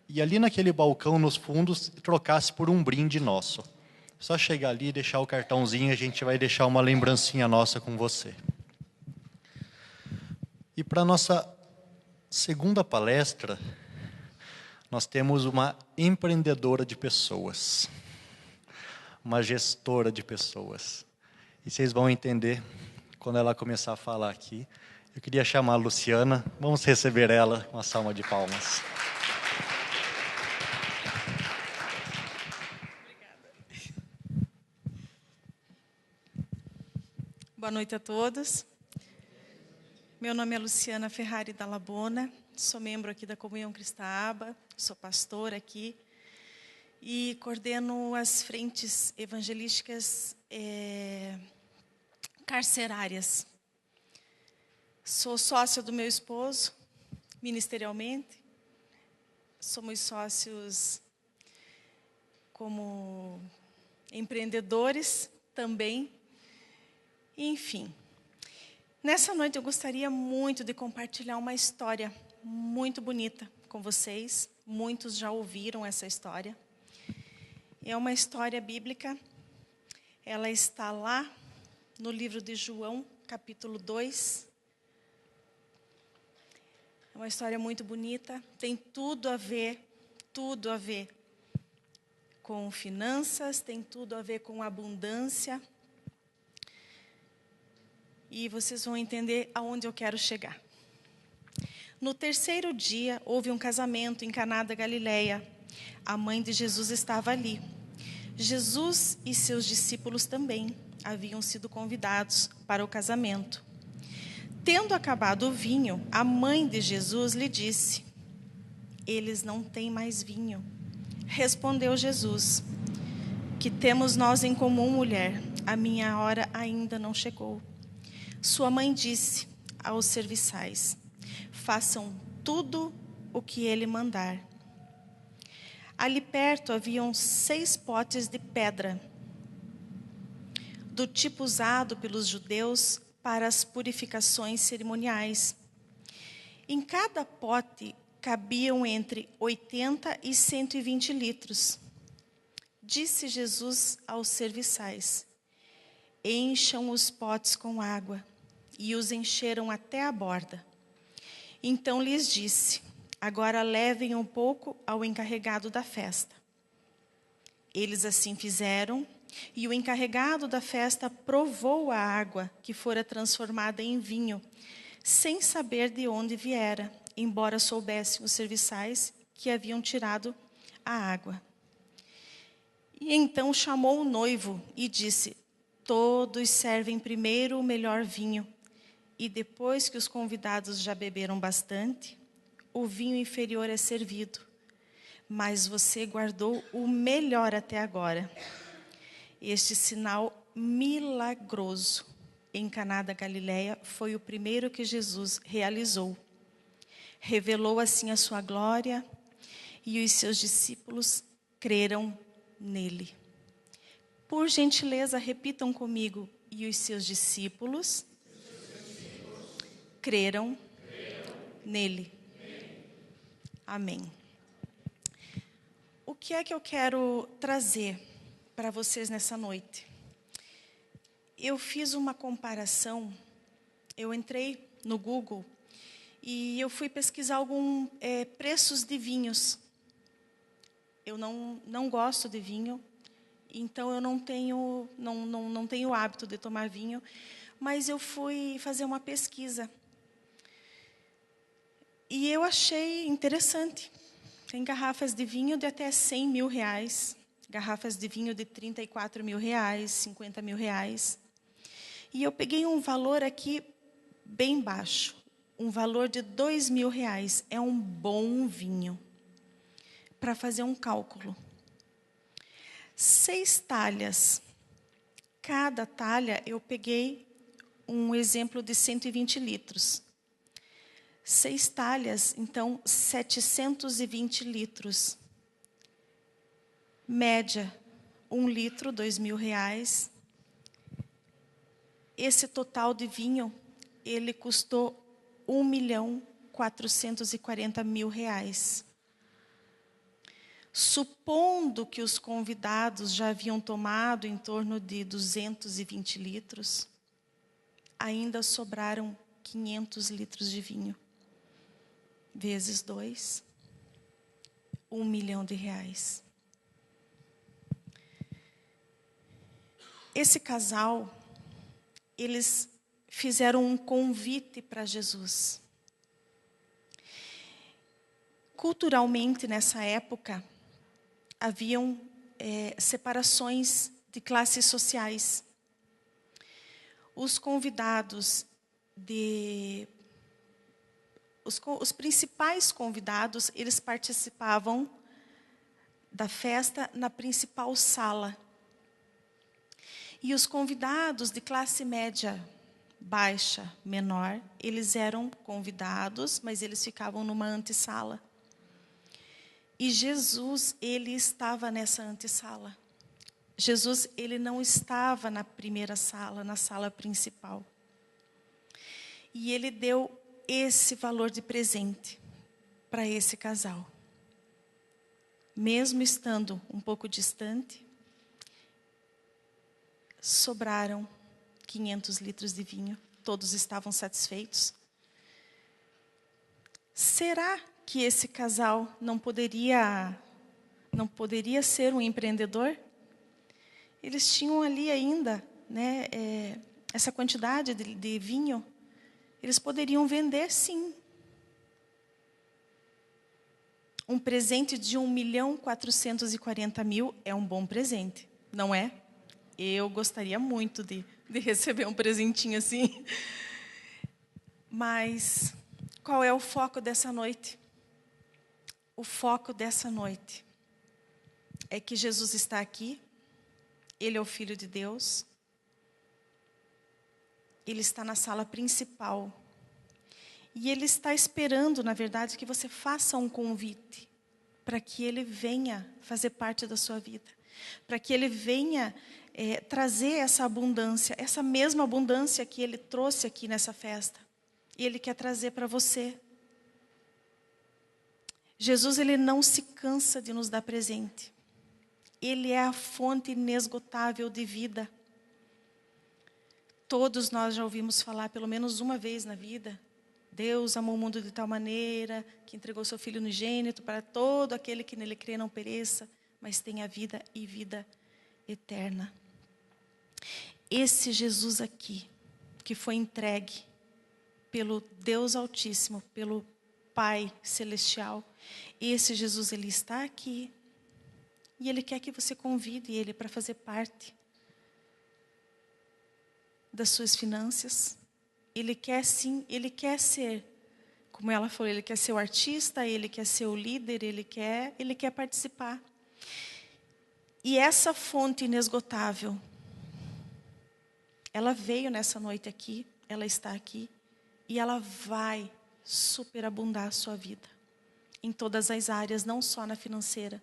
e ali naquele balcão nos fundos trocasse por um brinde nosso. Só chegar ali e deixar o cartãozinho, a gente vai deixar uma lembrancinha nossa com você. E para a nossa segunda palestra, nós temos uma empreendedora de pessoas, uma gestora de pessoas. E vocês vão entender quando ela começar a falar aqui. Eu queria chamar a Luciana, vamos receber ela com uma salva de palmas. Boa noite a todos. Meu nome é Luciana Ferrari Dalla Bona, sou membro aqui da Comunhão Cristã Aba, sou pastora aqui e coordeno as frentes evangelísticas carcerárias. Sou sócia do meu esposo, ministerialmente. Somos sócios como empreendedores também. Enfim, nessa noite eu gostaria muito de compartilhar uma história muito bonita com vocês. Muitos já ouviram essa história. É uma história bíblica. Ela está lá no livro de João, capítulo 2. É uma história muito bonita. Tem tudo a ver com finanças, tem tudo a ver com abundância. E vocês vão entender aonde eu quero chegar. No terceiro dia, houve um casamento em Caná da Galileia. A mãe de Jesus estava ali. Jesus e seus discípulos também haviam sido convidados para o casamento. Tendo acabado o vinho, a mãe de Jesus lhe disse: eles não têm mais vinho. Respondeu Jesus: que temos nós em comum, mulher? A minha hora ainda não chegou. Sua mãe disse aos serviçais: façam tudo o que ele mandar. Ali perto haviam 6 potes de pedra, do tipo usado pelos judeus para as purificações cerimoniais. Em cada pote cabiam entre 80 e 120 litros. Disse Jesus aos serviçais: encham os potes com água. E os encheram até a borda. Então lhes disse: agora levem um pouco ao encarregado da festa. Eles assim fizeram, e o encarregado da festa provou a água que fora transformada em vinho, sem saber de onde viera, embora soubessem os serviçais que haviam tirado a água. E então chamou o noivo e disse: todos servem primeiro o melhor vinho, e depois que os convidados já beberam bastante, o vinho inferior é servido. Mas você guardou o melhor até agora. Este sinal milagroso em Caná da Galileia foi o primeiro que Jesus realizou. Revelou assim a sua glória, e os seus discípulos creram nele. Por gentileza, repitam comigo: e os seus discípulos creram nele. Amém. O que é que eu quero trazer para vocês nessa noite? Eu fiz uma comparação, eu entrei no Google e eu fui pesquisar alguns preços de vinhos. Eu não gosto de vinho, então eu não tenho o hábito de tomar vinho, mas eu fui fazer uma pesquisa. E eu achei interessante. Tem garrafas de vinho de até 100 mil reais, garrafas de vinho de 34 mil reais, 50 mil reais. E eu peguei um valor aqui bem baixo, um valor de R$2.000. É um bom vinho. Para fazer um cálculo. 6 talhas. Cada talha, eu peguei um exemplo de 120 litros. 6 talhas, então, 720 litros. Média, 1 litro, R$2.000. Esse total de vinho, ele custou R$1.440.000. Supondo que os convidados já haviam tomado em torno de 220 litros, ainda sobraram 500 litros de vinho. Vezes 2, R$1.000.000. Esse casal, eles fizeram um convite para Jesus. Culturalmente, nessa época, haviam separações de classes sociais. Os convidados os principais convidados, eles participavam da festa na principal sala. E os convidados de classe média, baixa, menor, eles eram convidados, mas eles ficavam numa antessala. E Jesus, ele estava nessa antessala. Jesus, ele não estava na primeira sala, na sala principal. E ele deu esse valor de presente para esse casal. Mesmo estando um pouco distante, sobraram 500 litros de vinho. Todos estavam satisfeitos. Será que esse casal não poderia ser um empreendedor? Eles tinham ali ainda, né, essa quantidade de vinho. Eles poderiam vender, sim. Um presente de R$1.440.000 é um bom presente, não é? Eu gostaria muito de receber um presentinho assim. Mas qual é o foco dessa noite? O foco dessa noite é que Jesus está aqui. Ele é o Filho de Deus. Ele está na sala principal. E Ele está esperando, na verdade, que você faça um convite para que Ele venha fazer parte da sua vida. Para que Ele venha trazer essa abundância, essa mesma abundância que Ele trouxe aqui nessa festa. E Ele quer trazer para você. Jesus, Ele não se cansa de nos dar presente. Ele é a fonte inesgotável de vida. Todos nós já ouvimos falar pelo menos uma vez na vida. Deus amou o mundo de tal maneira que entregou seu Filho unigênito para todo aquele que nele crê não pereça, mas tenha vida e vida eterna. Esse Jesus aqui, que foi entregue pelo Deus Altíssimo, pelo Pai Celestial, esse Jesus, Ele está aqui e Ele quer que você convide Ele para fazer parte das suas finanças. Ele quer sim, Ele quer ser, como ela falou, Ele quer ser o artista, Ele quer ser o líder, Ele quer participar. E essa fonte inesgotável, ela veio nessa noite aqui, ela está aqui, e ela vai superabundar a sua vida, em todas as áreas, não só na financeira.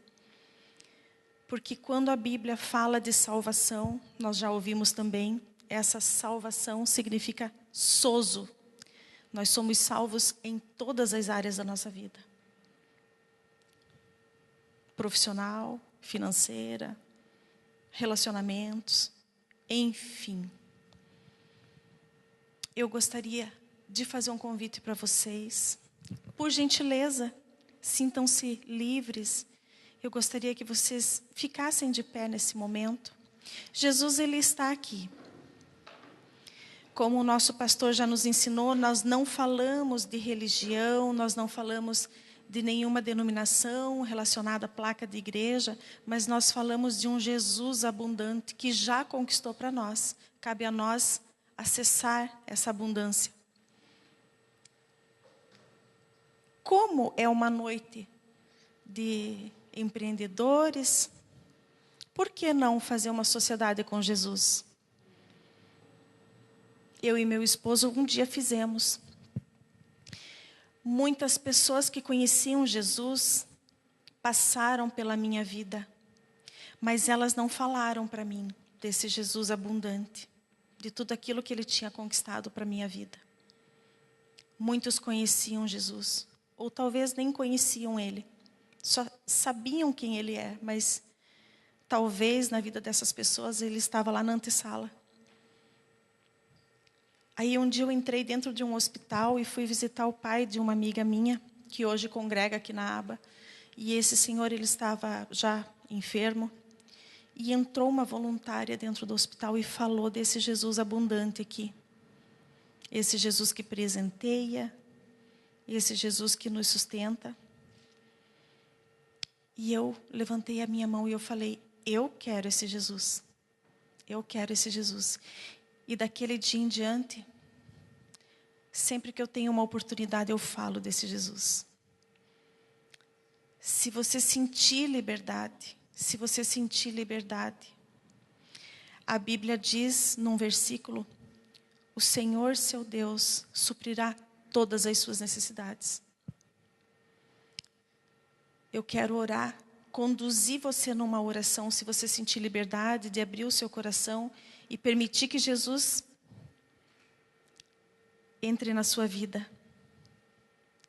Porque quando a Bíblia fala de salvação, nós já ouvimos também, essa salvação significa sozo. Nós somos salvos em todas as áreas da nossa vida. Profissional, financeira, relacionamentos, enfim. Eu gostaria de fazer um convite para vocês. Por gentileza, sintam-se livres. Eu gostaria que vocês ficassem de pé nesse momento. Jesus, Ele está aqui. Como o nosso pastor já nos ensinou, nós não falamos de religião, nós não falamos de nenhuma denominação relacionada à placa de igreja, mas nós falamos de um Jesus abundante que já conquistou para nós. Cabe a nós acessar essa abundância. como é uma noite de empreendedores, por que não fazer uma sociedade com Jesus? Eu e meu esposo um dia fizemos. Muitas pessoas que conheciam Jesus passaram pela minha vida, mas elas não falaram para mim desse Jesus abundante, de tudo aquilo que Ele tinha conquistado para a minha vida. Muitos conheciam Jesus, ou talvez nem conheciam Ele, só sabiam quem Ele é, mas talvez na vida dessas pessoas Ele estava lá na antessala. Aí um dia eu entrei dentro de um hospital e fui visitar o pai de uma amiga minha, que hoje congrega aqui na aba. E esse senhor, ele estava já enfermo. E entrou uma voluntária dentro do hospital e falou desse Jesus abundante aqui. Esse Jesus que presenteia, esse Jesus que nos sustenta. E eu levantei a minha mão e eu falei, eu quero esse Jesus. Eu quero esse Jesus. E daquele dia em diante, sempre que eu tenho uma oportunidade, eu falo desse Jesus. Se você sentir liberdade, a Bíblia diz num versículo, o Senhor seu Deus suprirá todas as suas necessidades. Eu quero orar, conduzir você numa oração, se você sentir liberdade de abrir o seu coração e permitir que Jesus entre na sua vida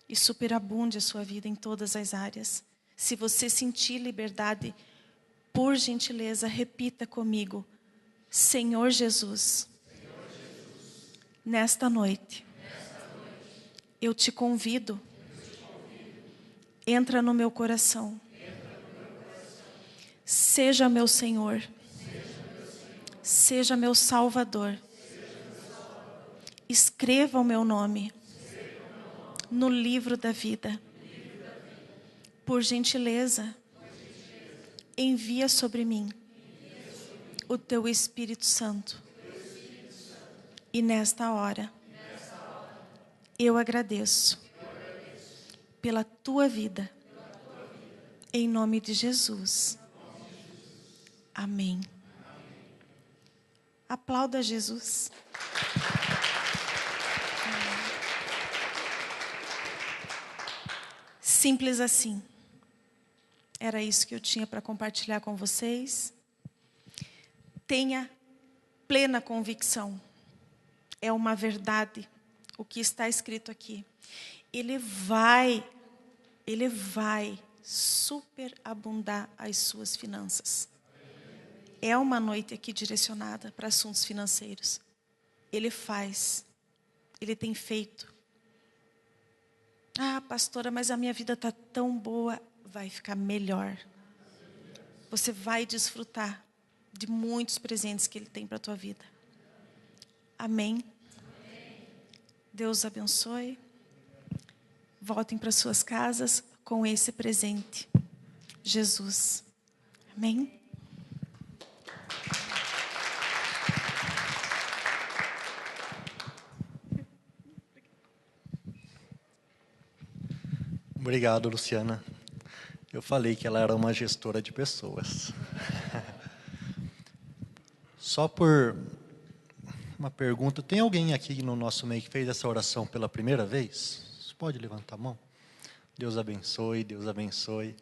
e superabunde a sua vida em todas as áreas. Se você sentir liberdade, por gentileza, repita comigo, Senhor Jesus, nesta noite, eu te convido, entra no meu coração, seja meu Senhor, seja meu Salvador, escreva o meu nome no livro da vida. Por gentileza, envia sobre mim o teu Espírito Santo. E nesta hora, eu agradeço pela tua vida. Em nome de Jesus. Amém. Aplauda Jesus. Simples assim. Era isso que eu tinha para compartilhar com vocês. Tenha plena convicção. É uma verdade o que está escrito aqui. Ele vai superabundar as suas finanças. É uma noite aqui direcionada para assuntos financeiros. Ele faz. Ele tem feito. Ah, pastora, mas a minha vida está tão boa. Vai ficar melhor. Você vai desfrutar de muitos presentes que Ele tem para a tua vida. Amém? Deus abençoe. Voltem para suas casas com esse presente. Jesus. Amém? Obrigado, Luciana. Eu falei que ela era uma gestora de pessoas. Só por uma pergunta, tem alguém aqui no nosso meio que fez essa oração pela primeira vez? Você pode levantar a mão? Deus abençoe, Deus abençoe.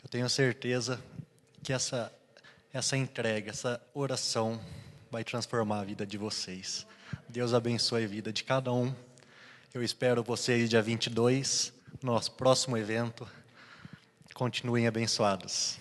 Eu tenho certeza que essa entrega, essa oração vai transformar a vida de vocês. Deus abençoe a vida de cada um. Eu espero vocês dia 22, no nosso próximo evento. Continuem abençoados.